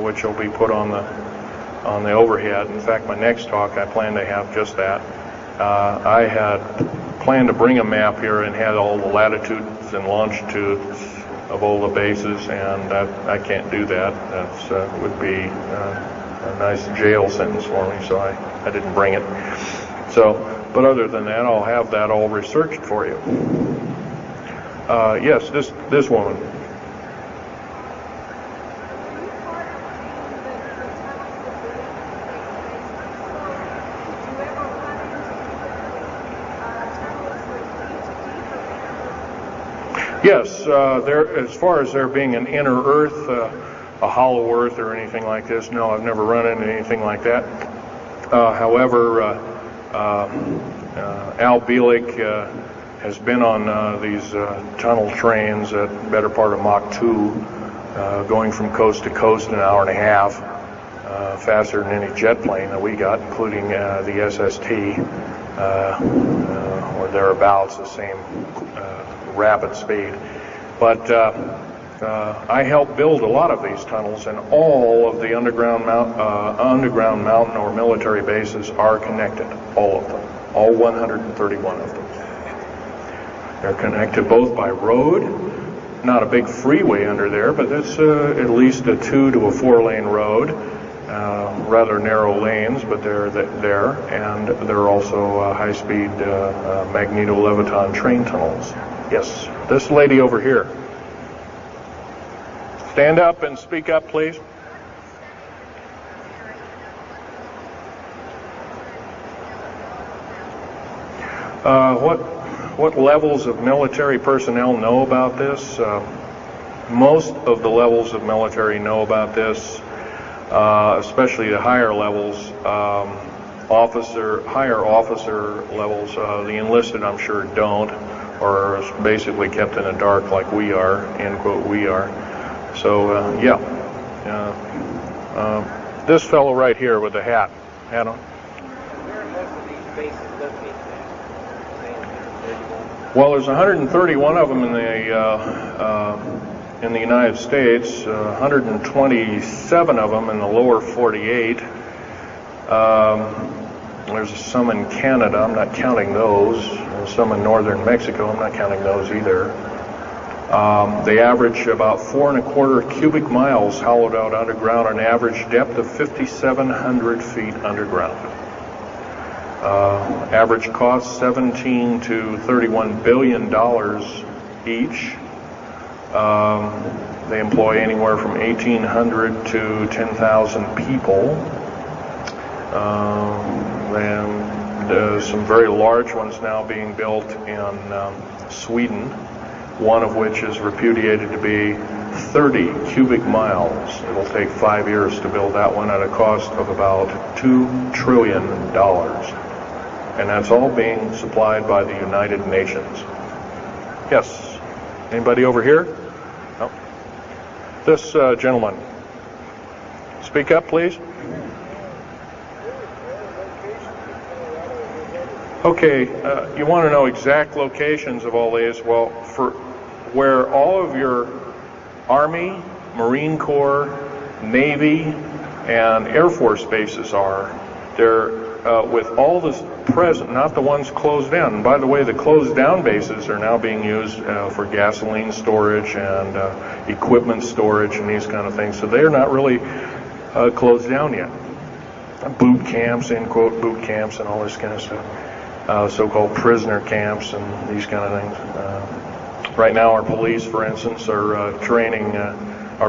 which will be put on the overhead. In fact, my next talk, I plan to have just that. I had planned to bring a map here and had all the latitudes and longitudes of all the bases, and I can't do that. That would be a nice jail sentence for me, so I didn't bring it. So, but other than that, I'll have that all researched for you. Yes, this woman. Yes, as far as there being an inner Earth, a hollow Earth or anything like this, no, I've never run into anything like that. However, Al Bielek has been on these tunnel trains at the better part of Mach 2, going from coast to coast in an hour and a half, faster than any jet plane that we got, including the SST, or thereabouts, the same rapid speed. But I helped build a lot of these tunnels, and all of the underground mountain or military bases are connected, all of them, all 131 of them. They're connected both by road, not a big freeway under there, but it's at least a 2 to a 4 lane road, rather narrow lanes, but they're there, and they're also high-speed magneto-leviton train tunnels. Yes, this lady over here. Stand up and speak up, please. What levels of military personnel know about this? Most of the levels of military know about this, especially the higher levels, higher officer levels. The enlisted, I'm sure, don't, or is basically kept in the dark like we are, end quote, we are. So, yeah. This fellow right here with the hat on. Where are most of these bases located? Well, there's 131 of them in the United States, 127 of them in the lower 48. There's some in Canada, I'm not counting those. There's some in northern Mexico, I'm not counting those either. They average about 4¼ cubic miles hollowed out underground, an average depth of 5,700 feet underground. Average cost $17 to $31 billion each. They employ anywhere from 1,800 to 10,000 people. And some very large ones now being built in Sweden, one of which is repudiated to be 30 cubic miles. It'll take 5 years to build that one at a cost of about $2 trillion. And that's all being supplied by the United Nations. Yes. Anybody over here? No. This gentleman. Speak up, please. Okay, you want to know exact locations of all these? Well, for where all of your Army, Marine Corps, Navy, and Air Force bases are, they're with all the present, not the ones closed down. And by the way, the closed down bases are now being used for gasoline storage and equipment storage and these kind of things. So they're not really closed down yet. Boot camps, end quote, boot camps and all this kind of stuff. So-called prisoner camps and these kind of things. Right now, our police, for instance, are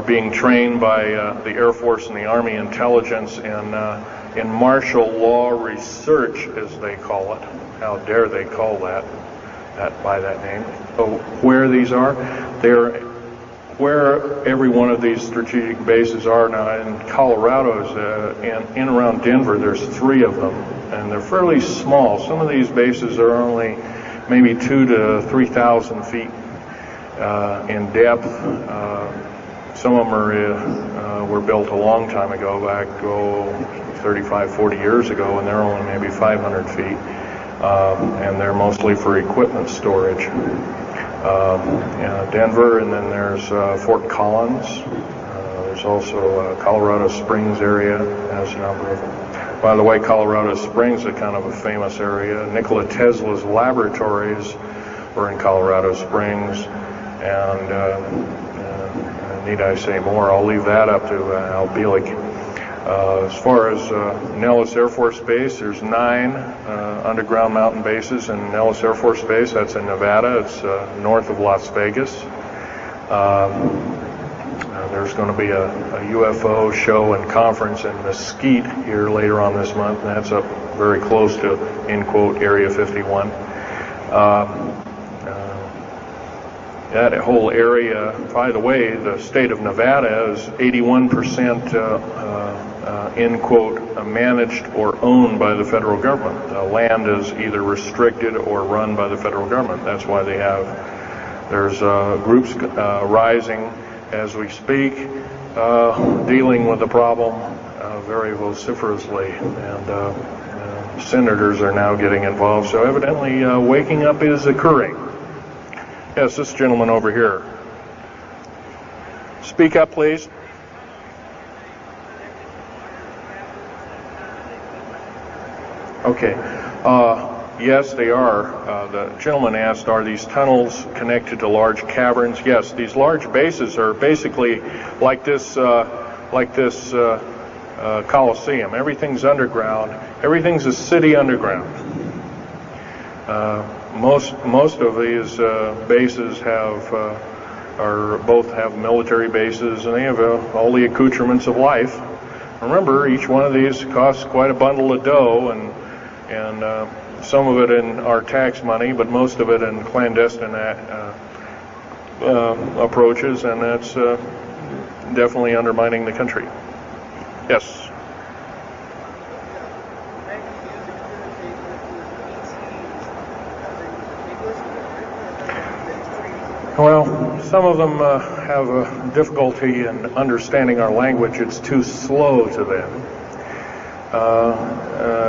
being trained by the Air Force and the Army intelligence in martial law research, as they call it. How dare they call that by that name? So where these are, where every one of these strategic bases are now. In Colorado, in around Denver, there's 3 of them, and they're fairly small. Some of these bases are only maybe 2,000 to 3,000 feet in depth. Some of them were built a long time ago, back 35, 40 years ago, and they're only maybe 500 feet, and they're mostly for equipment storage. Denver, and then there's Fort Collins. There's also Colorado Springs area has a number of them. By the way, Colorado Springs is kind of a famous area. Nikola Tesla's laboratories were in Colorado Springs, and need I say more? I'll leave that up to Al Bielek. As far as Nellis Air Force Base, there's 9 underground mountain bases in Nellis Air Force Base. That's in Nevada. It's north of Las Vegas. There's going to be a UFO show and conference in Mesquite here later on this month, and that's up very close to, in quote, Area 51. That whole area, by the way, the state of Nevada is 81% in quote, managed or owned by the federal government. Land is either restricted or run by the federal government. That's why there's groups rising as we speak, dealing with the problem very vociferously, and senators are now getting involved. So evidently waking up is occurring. Yes, this gentleman over here. Speak up, please. Okay. Yes, they are. The gentleman asked, are these tunnels connected to large caverns? Yes, these large bases are basically like this Coliseum. Everything's underground. Everything's a city underground. Most of these bases both have military bases, and they have all the accoutrements of life. Remember, each one of these costs quite a bundle of dough, and some of it in our tax money, but most of it in clandestine approaches, and that's definitely undermining the country. Yes. Well, some of them have a difficulty in understanding our language. It's too slow to them.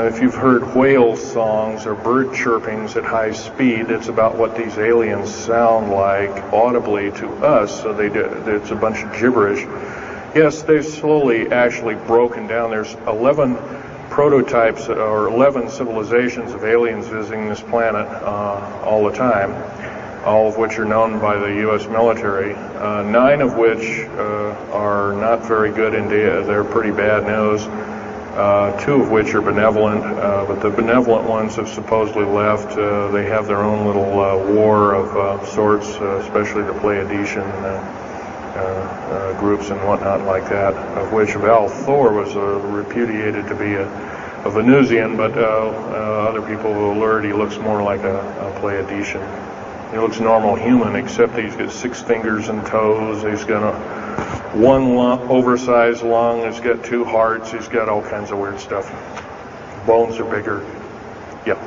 If you've heard whale songs or bird chirpings at high speed, it's about what these aliens sound like audibly to us, so it's a bunch of gibberish. Yes, they've slowly actually broken down. There's 11 prototypes or 11 civilizations of aliens visiting this planet all the time, all of which are known by the U.S. military, 9 of which are not very good indeed. They're pretty bad news. 2 of which are benevolent, but the benevolent ones have supposedly left. They have their own little war of sorts, especially the Pleiadian groups and whatnot like that, of which Val Thor was repudiated to be a Venusian, but other people will alert he looks more like a Pleiadian. He looks normal human, except he's got 6 fingers and toes. He's got one oversized lung. He's got 2 hearts. He's got all kinds of weird stuff. Bones are bigger. Yep.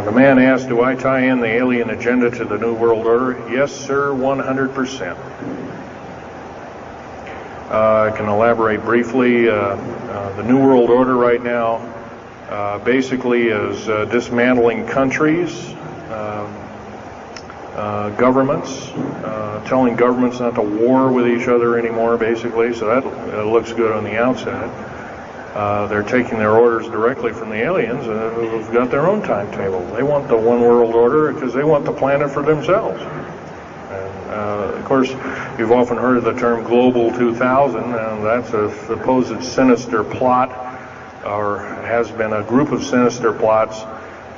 The man asked, do I tie in the alien agenda to the New World Order? Yes, sir, 100%. I can elaborate briefly. The New World Order right now basically is dismantling countries, governments, telling governments not to war with each other anymore, basically, so that looks good on the outside. They're taking their orders directly from the aliens who've got their own timetable. They want the one world order because they want the planet for themselves. Of course, you've often heard of the term Global 2000, and that's a supposed sinister plot, or has been a group of sinister plots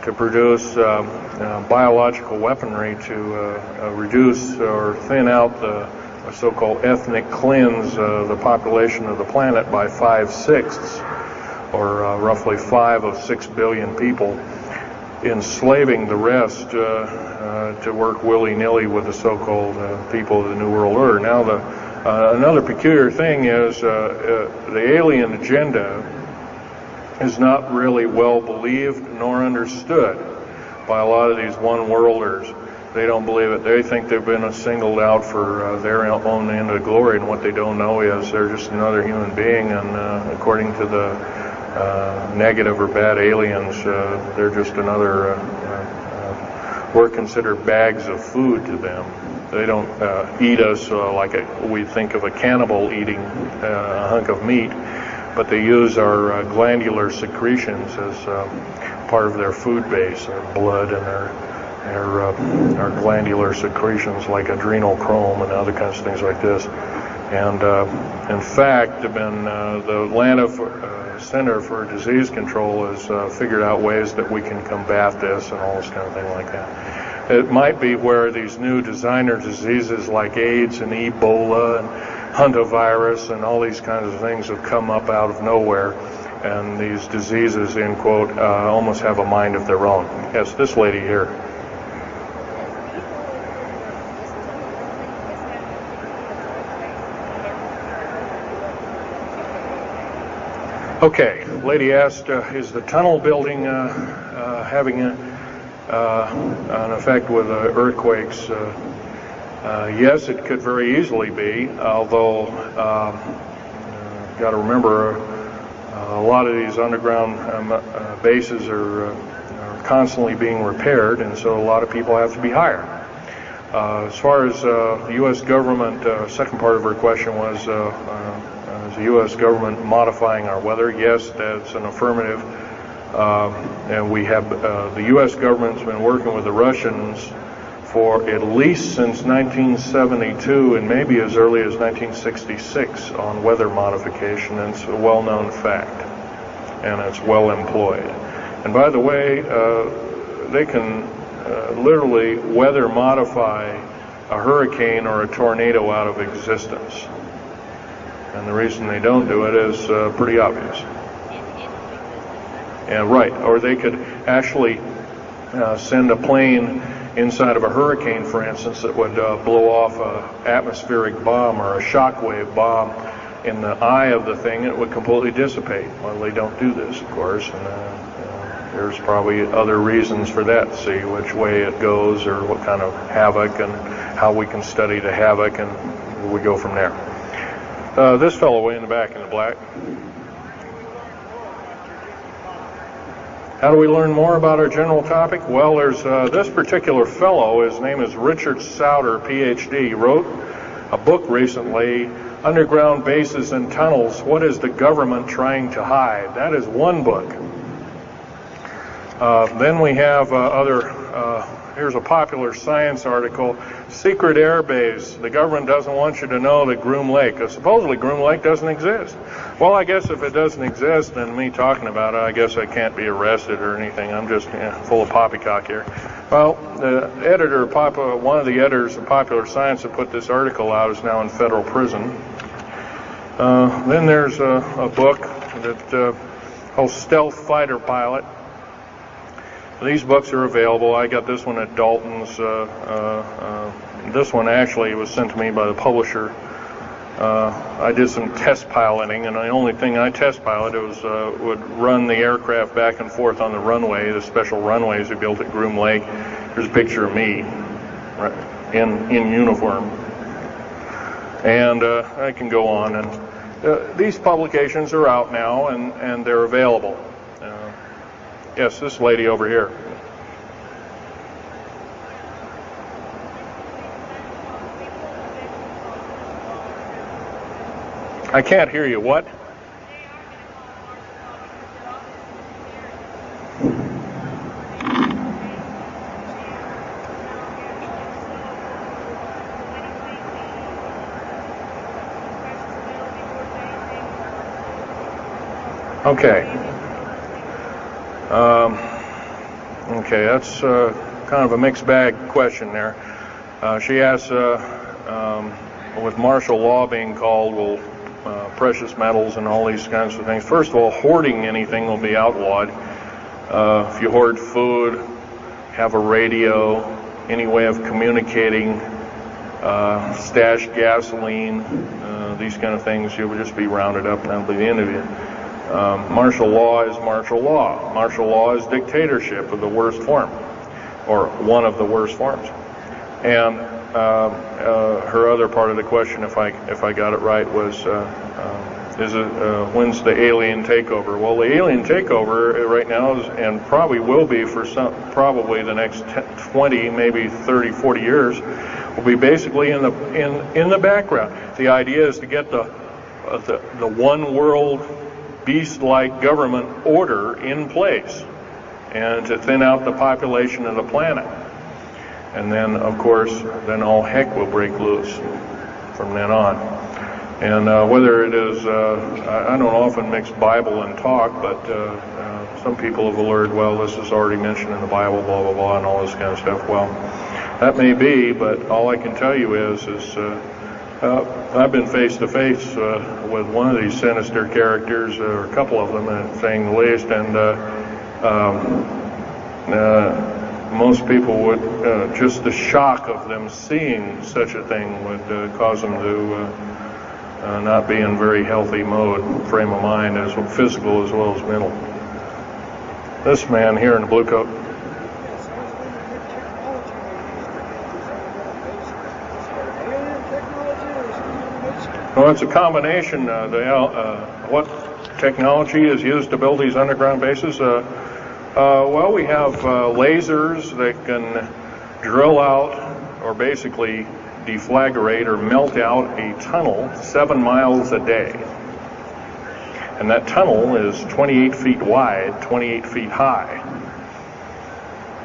to produce biological weaponry to reduce or thin out the so-called ethnic cleanse the population of the planet by 5/6, or roughly 5 of 6 billion people, enslaving the rest to work willy-nilly with the so-called people of the New World Order. Now, another peculiar thing is the alien agenda is not really well believed nor understood. by a lot of these one-worlders. They don't believe it. They think they've been singled out for their own end of glory, and what they don't know is they're just another human being, and according to the negative or bad aliens, they're just another, we're considered bags of food to them. They don't eat us like we think of a cannibal eating a hunk of meat, but they use our glandular secretions as part of their food base, their blood and our glandular secretions like adrenochrome and other kinds of things like this. And in fact, the Atlanta Center for Disease Control has figured out ways that we can combat this and all this kind of thing like that. It might be where these new designer diseases like AIDS and Ebola and hantavirus and all these kinds of things have come up out of nowhere, and these diseases, in quote, almost have a mind of their own. Yes, this lady here. Okay, lady asked, is the tunnel building having an effect with earthquakes? Yes, it could very easily be, although got to remember a lot of these underground bases are constantly being repaired, and so a lot of people have to be hired. As far as the U.S. government, second part of her question was, is the U.S. government modifying our weather? Yes, that's an affirmative. And we have, the U.S. government's been working with the Russians for at least since 1972 and maybe as early as 1966 on weather modification. And it's a well-known fact, and it's well employed. And by the way, they can literally weather modify a hurricane or a tornado out of existence. And the reason they don't do it is pretty obvious. Yeah, right. Or they could actually send a plane inside of a hurricane, for instance, that would blow off an atmospheric bomb or a shockwave bomb in the eye of the thing. It would completely dissipate. Well, they don't do this, of course, and there's probably other reasons for that. See which way it goes, or what kind of havoc, and how we can study the havoc, and we go from there. This fellow way in the back in the black. How do we learn more about our general topic? Well, there's this particular fellow, his name is Richard Souder, PhD, wrote a book recently, Underground Bases and Tunnels, What is the Government Trying to Hide? That is one book. Then we have here's a popular science article, Secret Air Base. The government doesn't want you to know that Groom Lake, supposedly Groom Lake doesn't exist. Well, I guess if it doesn't exist, then me talking about it, I guess I can't be arrested or anything. I'm just full of poppycock here. Well, the editor, one of the editors of Popular Science that put this article out is now in federal prison. Then there's a book that called Stealth Fighter Pilot. These books are available. I got this one at Dalton's. This one actually was sent to me by the publisher. I did some test piloting, and the only thing I test piloted was would run the aircraft back and forth on the runway, the special runways we built at Groom Lake. There's a picture of me in uniform. And I can go on. And these publications are out now, and they're available. Yes, this lady over here. I can't hear you. What? Okay. Okay, that's kind of a mixed bag question there. She asks, with martial law being called, will precious metals and all these kinds of things. First of all, hoarding anything will be outlawed. If you hoard food, have a radio, any way of communicating, stash gasoline, these kind of things, you will just be rounded up and that'll be the end of it. Martial law is martial law. Martial law is dictatorship of the worst form. or one of the worst forms. And her other part of the question, if I got it right, was when's the alien takeover? Well, the alien takeover right now is, and probably will be for probably the next 20, maybe 30, 40 years, will be basically in the background. The idea is to get the one world beast-like government order in place, and to thin out the population of the planet. And then, of course, then all heck will break loose from then on. And whether it is, I don't often mix Bible and talk, but some people have alerted, well, this is already mentioned in the Bible, blah, blah, blah, and all this kind of stuff. Well, that may be, but all I can tell you is I've been face to face with one of these sinister characters, or a couple of them, saying the least, and most people would, just the shock of them seeing such a thing would cause them to not be in very healthy frame of mind, as physical as well as mental. This man here in the blue coat. Well, it's a combination. What technology is used to build these underground bases? Well, we have lasers that can drill out, or basically deflagrate or melt out a tunnel 7 miles a day. And that tunnel is 28 feet wide, 28 feet high.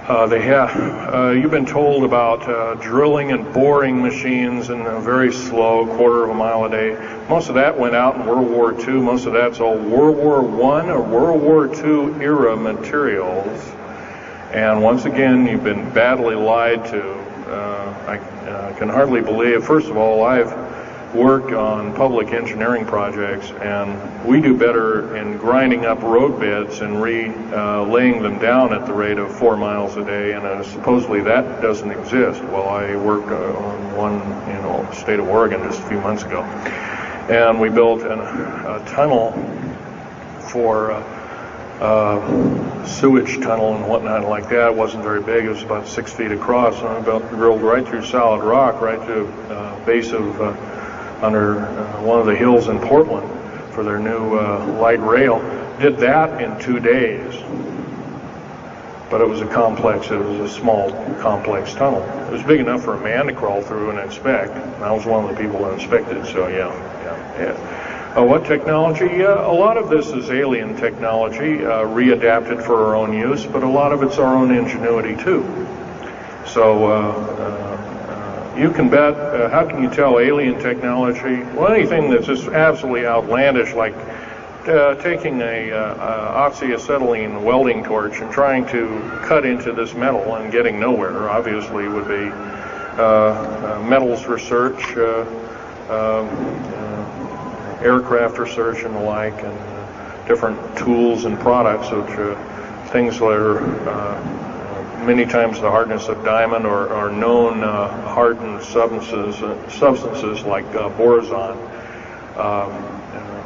You've been told about drilling and boring machines in a very slow, 1/4 mile a day. Most of that went out in World War II. Most of that's all World War I or World War II era materials. And once again, you've been badly lied to. I can hardly believe, first of all, I've worked on public engineering projects, and we do better in grinding up road beds and laying them down at the rate of 4 miles a day, and supposedly that doesn't exist. Well, I worked on one in the state of Oregon just a few months ago, and we built a tunnel for sewage tunnel and whatnot like that. It wasn't very big. It was about 6 feet across, and I drilled right through solid rock, right to base of under one of the hills in Portland for their new light rail. Did that in 2 days. But it was a small, complex tunnel. It was big enough for a man to crawl through and inspect. And I was one of the people that inspected, so yeah. What technology? A lot of this is alien technology, readapted for our own use, but a lot of it's our own ingenuity too. So you can bet, how can you tell alien technology? Well, anything that's just absolutely outlandish, like taking a oxyacetylene welding torch and trying to cut into this metal and getting nowhere, obviously would be metals research, aircraft research and the like, and different tools and products, which things that are many times the hardness of diamond, or known hardened substances like borazon.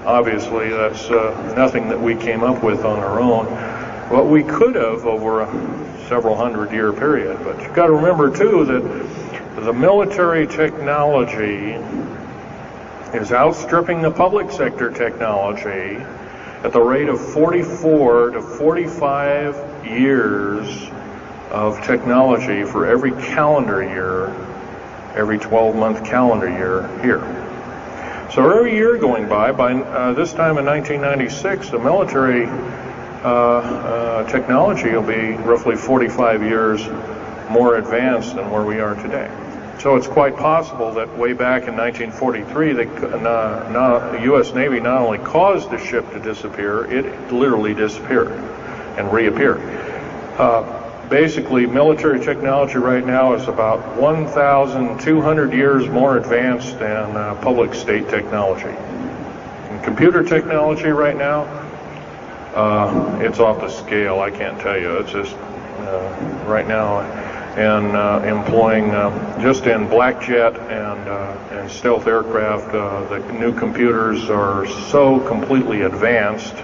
Obviously, that's nothing that we came up with on our own. What we could have over a several hundred-year period. But you've got to remember, too, that the military technology is outstripping the public sector technology at the rate of 44 to 45 years of technology for every calendar year, every 12-month calendar year here. So every year going by this time in 1996, the military technology will be roughly 45 years more advanced than where we are today. So it's quite possible that way back in 1943, the U.S. Navy not only caused the ship to disappear, it literally disappeared and reappeared. Basically, military technology right now is about 1,200 years more advanced than public state technology. And computer technology right now, it's off the scale, I can't tell you. It's just right now, and employing just in black jet and stealth aircraft, the new computers are so completely advanced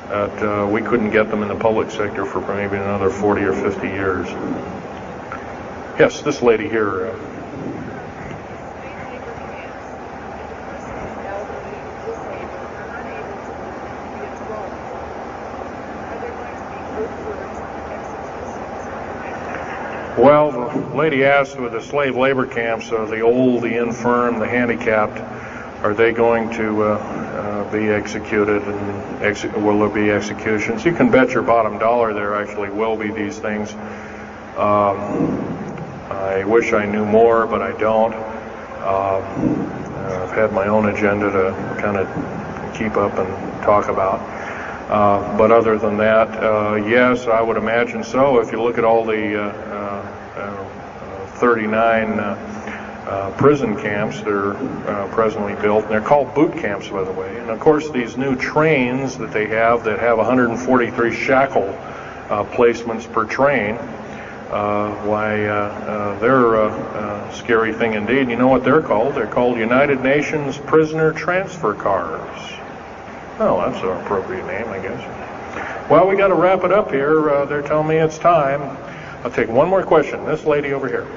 that we couldn't get them in the public sector for maybe another 40 or 50 years. Yes, this lady here. Well, the lady asked with the slave labor camps, the old, the infirm, the handicapped, are they going to be executed, and will there be executions? You can bet your bottom dollar there actually will be these things. I wish I knew more, but I don't. I've had my own agenda to kind of keep up and talk about. But other than that, yes, I would imagine so. If you look at all the 39 prison camps that are presently built, and they're called boot camps, by the way. And of course, these new trains that they have that have 143 shackle placements per train, they're a scary thing indeed. You know what they're called? They're called United Nations Prisoner Transfer Cars. Oh, that's an appropriate name, I guess. Well, we got to wrap it up here. They're telling me it's time. I'll take one more question. This lady over here.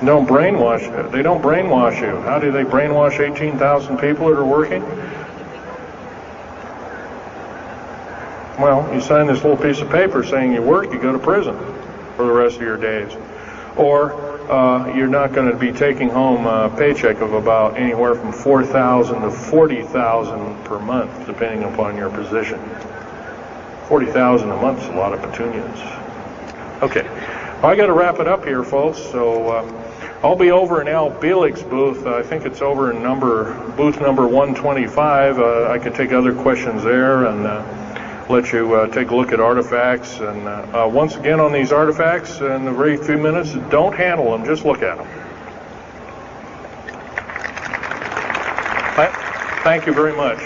Don't brainwash. They don't brainwash you. How do they brainwash 18,000 people that are working? Well, you sign this little piece of paper saying you work, you go to prison for the rest of your days. Or you're not going to be taking home a paycheck of about anywhere from $4,000 to $40,000 per month, depending upon your position. $40,000 a month is a lot of petunias. Okay, well, I got to wrap it up here, folks. So I'll be over in Al Bielig's booth. I think it's over in booth number 125. I could take other questions there and let you take a look at artifacts. And once again on these artifacts, in a very few minutes, don't handle them, just look at them. Thank you very much.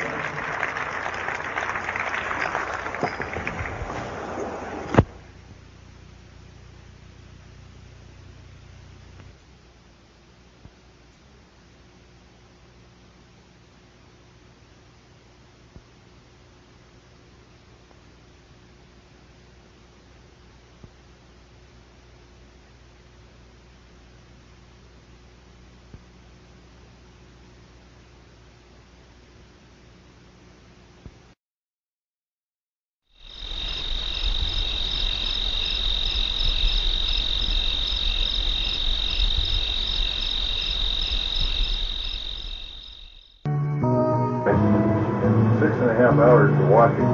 Hours to watching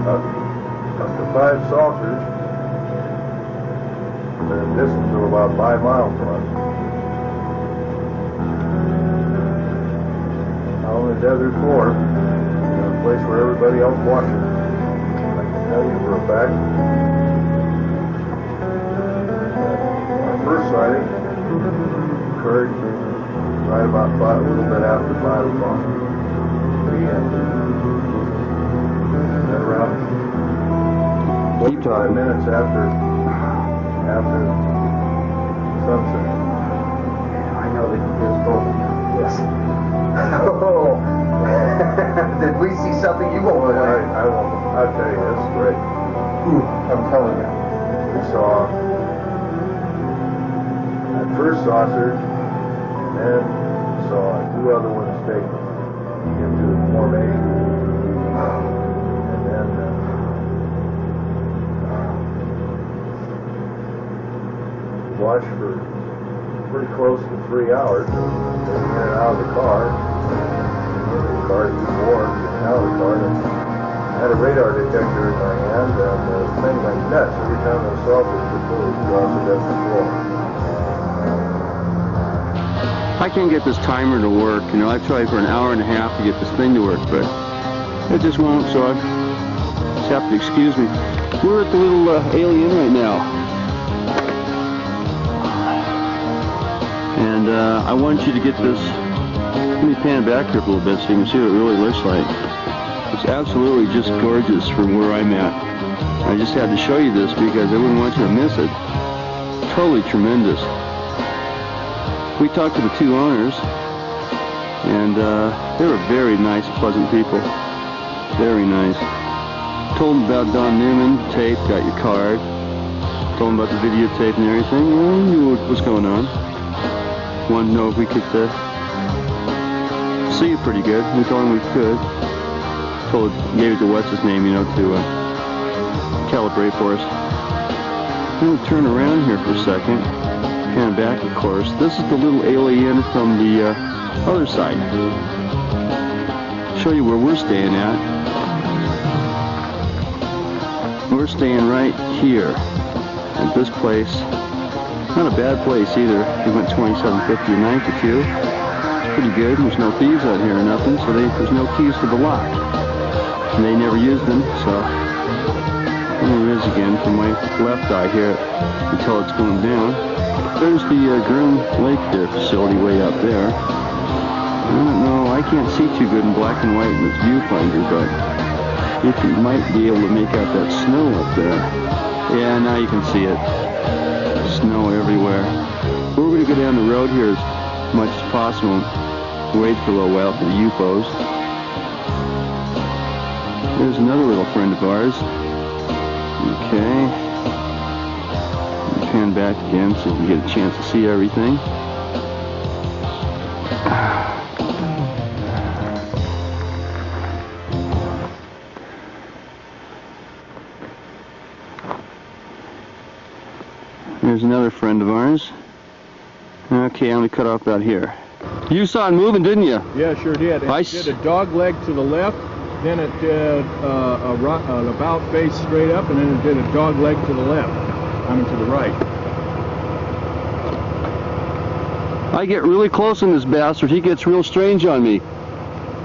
up to 5 saucers at a distance of about 5 miles from us. Out on the desert floor, in a place where everybody else watches. I can tell you for a fact, our first sighting occurred right about 5, a little bit after 5 o'clock. And around 45 minutes after sunset. I know that you just told me. Yes. Oh. Did we see something you won't believe? I won't. I'll tell you, this is great. I'm telling you. We saw that first saucer, and then saw 2 other ones taken into the formation, and then watched for pretty close to 3 hours, in and out of the car. The car was warm, out of the car, and I had a radar detector in my hand, and the thing went nuts every time the saucers were fully crossed up the floor. I can't get this timer to work. You know, I've tried for an hour and a half to get this thing to work, but it just won't, so I just have to excuse me. We're at the little alien right now. And I want you to get this. Let me pan back here a little bit so you can see what it really looks like. It's absolutely just gorgeous from where I'm at. I just had to show you this because I wouldn't want you to miss it. Totally tremendous. We talked to the 2 owners, and they were very nice, pleasant people. Very nice. Told him about Don Newman tape, got your card. Told him about the videotape and everything. Well, he knew what was going on. Wanted to know if we could see it pretty good. We told him we could. Gave it to what's his name, you know, to calibrate for us. I'm going to turn around here for a second. Kind of back, of course. This is the little alien from the other side. Show you where we're staying at. We're staying right here at this place. Not a bad place either. We went $27.50 a night for two. It's pretty good. There's no thieves out here or nothing, so there's no keys to the lock. And they never used them, so there it is again from my left eye here until it's going down. There's the Groom Lake there facility way up there. I don't know, I can't see too good in black and white in this viewfinder, but if you might be able to make out that snow up there. Yeah, now you can see it. Snow everywhere. We're going to go down the road here as much as possible and wait for a little while for the UFOs. There's another little friend of ours. Okay. Pan back again so you can get a chance to see everything. There's another friend of ours. Okay, I'm going to cut off about here. You saw it moving, didn't you? Yeah, sure did. It did a dog leg to the left, then it did an about face straight up, and then it did a dog leg to the left. I mean to the right. I get really close in this bastard. He gets real strange on me.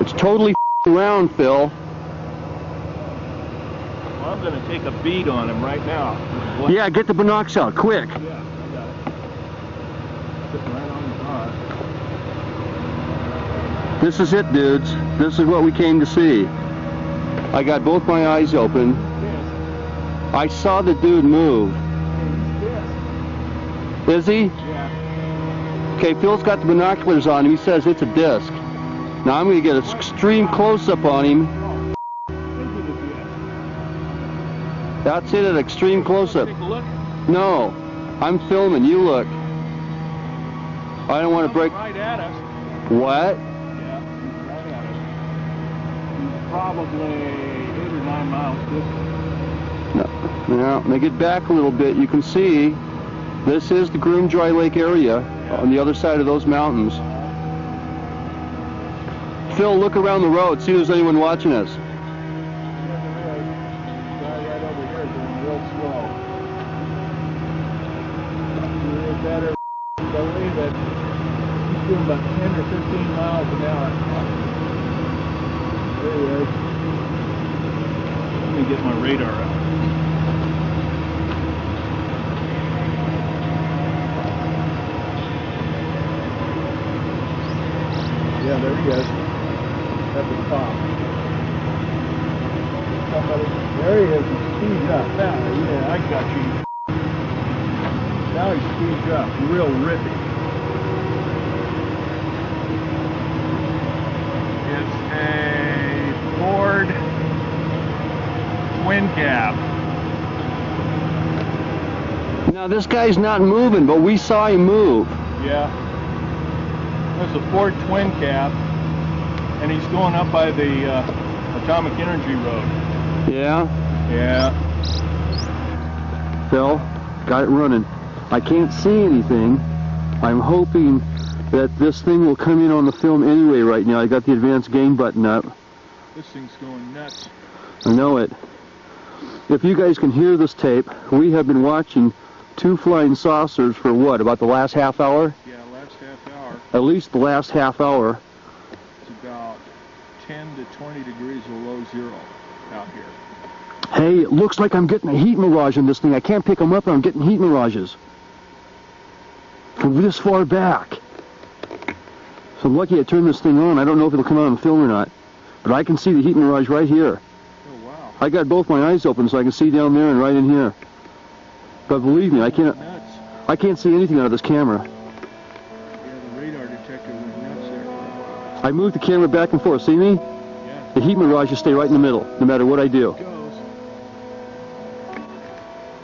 It's totally round, Phil. Well, I'm going to take a bead on him right now. Yeah, get the binocs out, quick. Yeah, I got it. Sitting right on the bar. This is it, dudes. This is what we came to see. I got both my eyes open. Yes. I saw the dude move. Yes. Is he? Yeah. Okay, Phil's got the binoculars on him. He says it's a disc. Now I'm going to get an extreme close-up on him. That's it, an extreme close-up. Take a look. No, I'm filming. You look. I don't want to break. Right at us. What? Yeah, he's right at us. He's probably 8 or 9 miles distant. No. Now, they get back a little bit. You can see this is the Groom Dry Lake area on the other side of those mountains. Phil, look around the road. See if there's anyone watching us. Better believe it. He's doing about 10 or 15 miles an hour. There he is. Let me get my radar out. Yeah, there he is. At the top. Somebody. There he is. He speeds up. Now, yeah, I got you. Now he speeds up, real rippy. It's a Ford twin cab. Now this guy's not moving, but we saw him move. Yeah. There's a Ford twin cab, and he's going up by the Atomic Energy Road. Yeah? Yeah. Phil, got it running. I can't see anything. I'm hoping that this thing will come in on the film anyway right now. I got the advanced gain button up. This thing's going nuts. I know it. If you guys can hear this tape, we have been watching two flying saucers for what, about the last half hour? Yeah, last half hour. At least the last half hour. It's about 10 to 20 degrees below zero out here. Hey, it looks like I'm getting a heat mirage in this thing. I can't pick them up, and I'm getting heat mirages. From this far back. So I'm lucky I turned this thing on. I don't know if it'll come out on the film or not. But I can see the heat mirage right here. Oh, wow. I got both my eyes open so I can see down there and right in here. But believe me, I can't see anything out of this camera. Yeah, the radar detector was nuts there. I moved the camera back and forth. See me? Yeah, The heat mirages stay right in the middle, no matter what I do.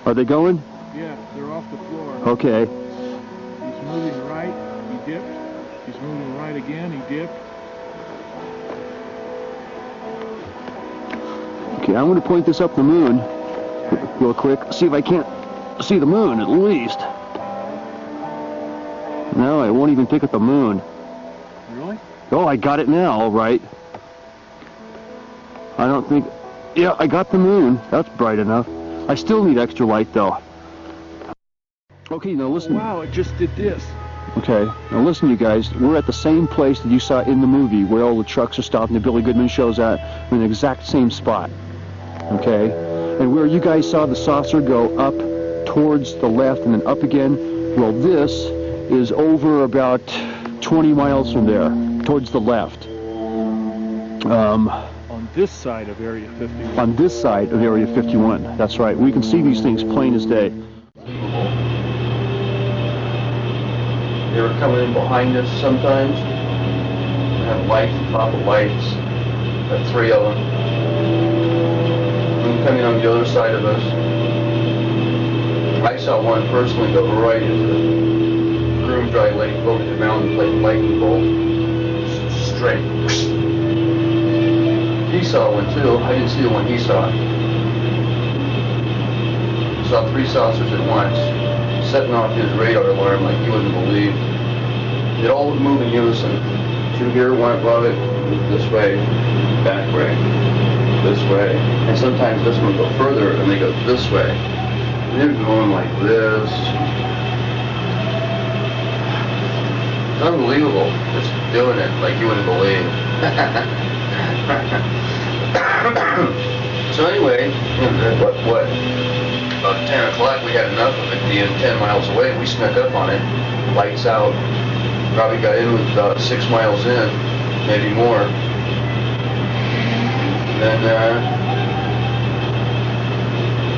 Are they going? Yeah, they're off the floor. Okay. He's moving right, he dipped. He's moving right again, he dipped. Okay, I'm going to point this up the moon real quick. See if I can't see the moon at least. No, I won't even pick up the moon. Really? Oh, I got it now, all right. I don't think... Yeah, I got the moon. That's bright enough. I still need extra light, though. Okay, now listen. Oh, wow, it just did this. Okay, now listen, you guys. We're at the same place that you saw in the movie where all the trucks are stopped and the Billy Goodman show's at. We're in the exact same spot. Okay? And where you guys saw the saucer go up towards the left and then up again, well, this is over about 20 miles from there, towards the left. On this side of Area 51. On this side of Area 51. That's right. We can see these things plain as day. They were coming in behind us sometimes. We have lights, on top of lights. Got 3 of them. And coming on the other side of us. I saw one personally go right into the Groom Dry Lake, over the mountain, like lightning bolt. Straight. He saw one too. I didn't see the one he saw. Saw 3 saucers at once, setting off his radar alarm like you wouldn't believe. It all would move in unison. 2 here, 1 above it, this way, back way, this way. And sometimes this one would go further and they go this way. And they're going like this. It's unbelievable, just doing it like you wouldn't believe. So anyway, what? About 10 o'clock, we had enough of it being 10 miles away. We snuck up on it, lights out. Probably got in with about 6 miles in, maybe more. And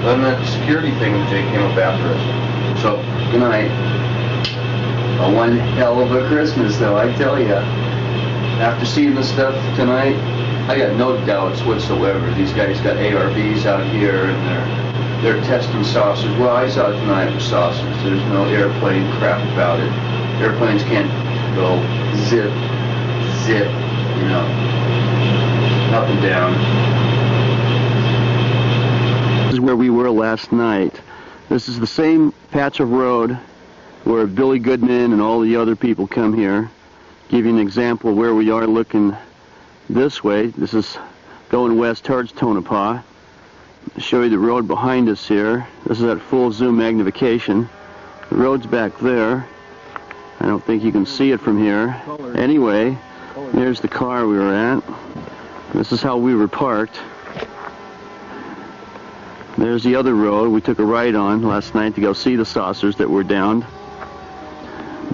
then that security thing they came up after us. So, good night. One hell of a Christmas, though, I tell you. After seeing this stuff tonight, I got no doubts whatsoever. These guys got ARVs out here, and they're testing saucers. Well, I saw it tonight with saucers. There's no airplane crap about it. Airplanes can't go zip, zip, you know, up and down. This is where we were last night. This is the same patch of road where Billy Goodman and all the other people come here. Give you an example of where we are looking this way. This is going west towards Tonopah. Show you the road behind us here. This is at full zoom magnification. The road's back there. I don't think you can see it from here. Anyway, there's the car we were at. This is how we were parked. There's the other road we took a ride on last night to go see the saucers that were downed.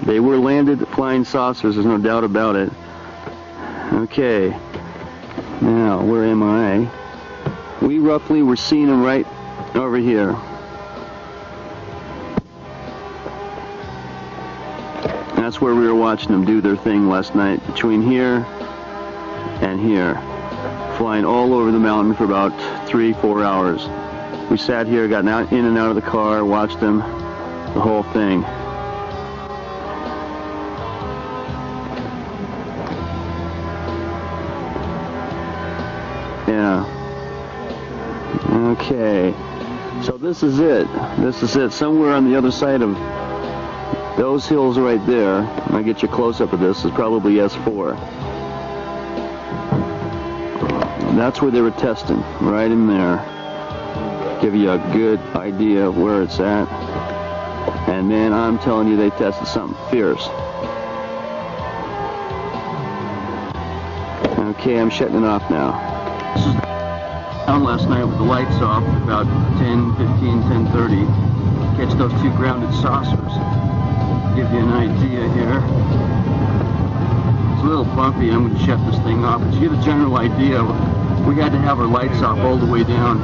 They were landed flying saucers, there's no doubt about it. Okay, now where am I? We roughly were seeing them right over here. That's where we were watching them do their thing last night, between here and here, flying all over the mountain for about 3-4 hours. We sat here, got in and out of the car, watched them, the whole thing. Yeah. Okay. So this is it. This is it. Somewhere on the other side of those hills right there, I'll get you a close-up of this, is probably S4. And that's where they were testing, right in there. Give you a good idea of where it's at. And man, I'm telling you, they tested something fierce. Okay, I'm shutting it off now. This is down last night with the lights off, about 10:15, 10:30. Catch those 2 grounded saucers. Give you an idea here. It's a little bumpy. I'm going to shut this thing off. But you get a general idea. We had to have our lights off all the way down.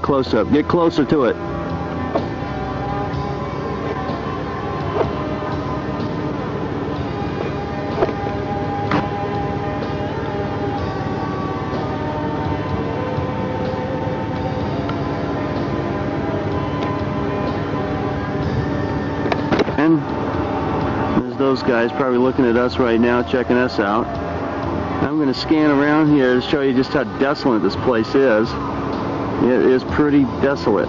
close up. Get closer to it. And there's those guys probably looking at us right now, checking us out. I'm going to scan around here to show you just how desolate this place is. It is pretty desolate.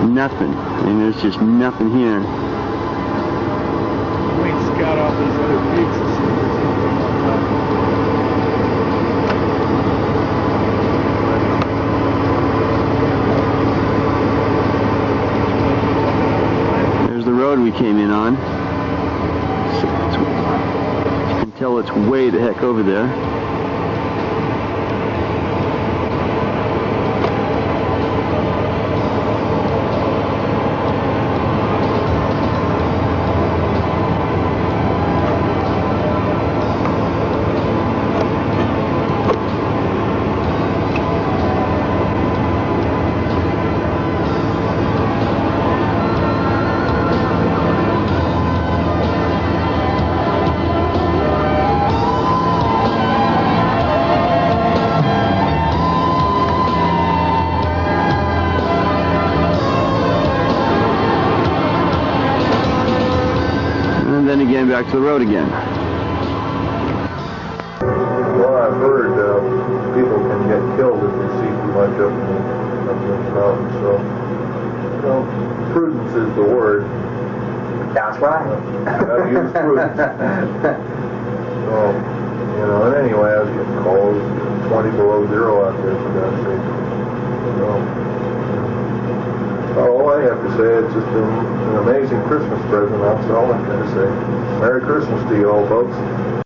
Nothing. I mean, there's just nothing here. Wait, scout out these other peaks and see if there's anything on top. There's the road we came in on. You can tell it's way the heck over there. Again, back to the road again. Well, I've heard people can get killed if they see too much up in the mountains. So, you know, prudence is the word. That's right. Gotta use prudence. So, you know, and anyway, I was getting cold. 20 below zero out there, for God's sake. All I have to say, it's just an amazing Christmas present. That's all I got to say. Merry Christmas to you all, folks.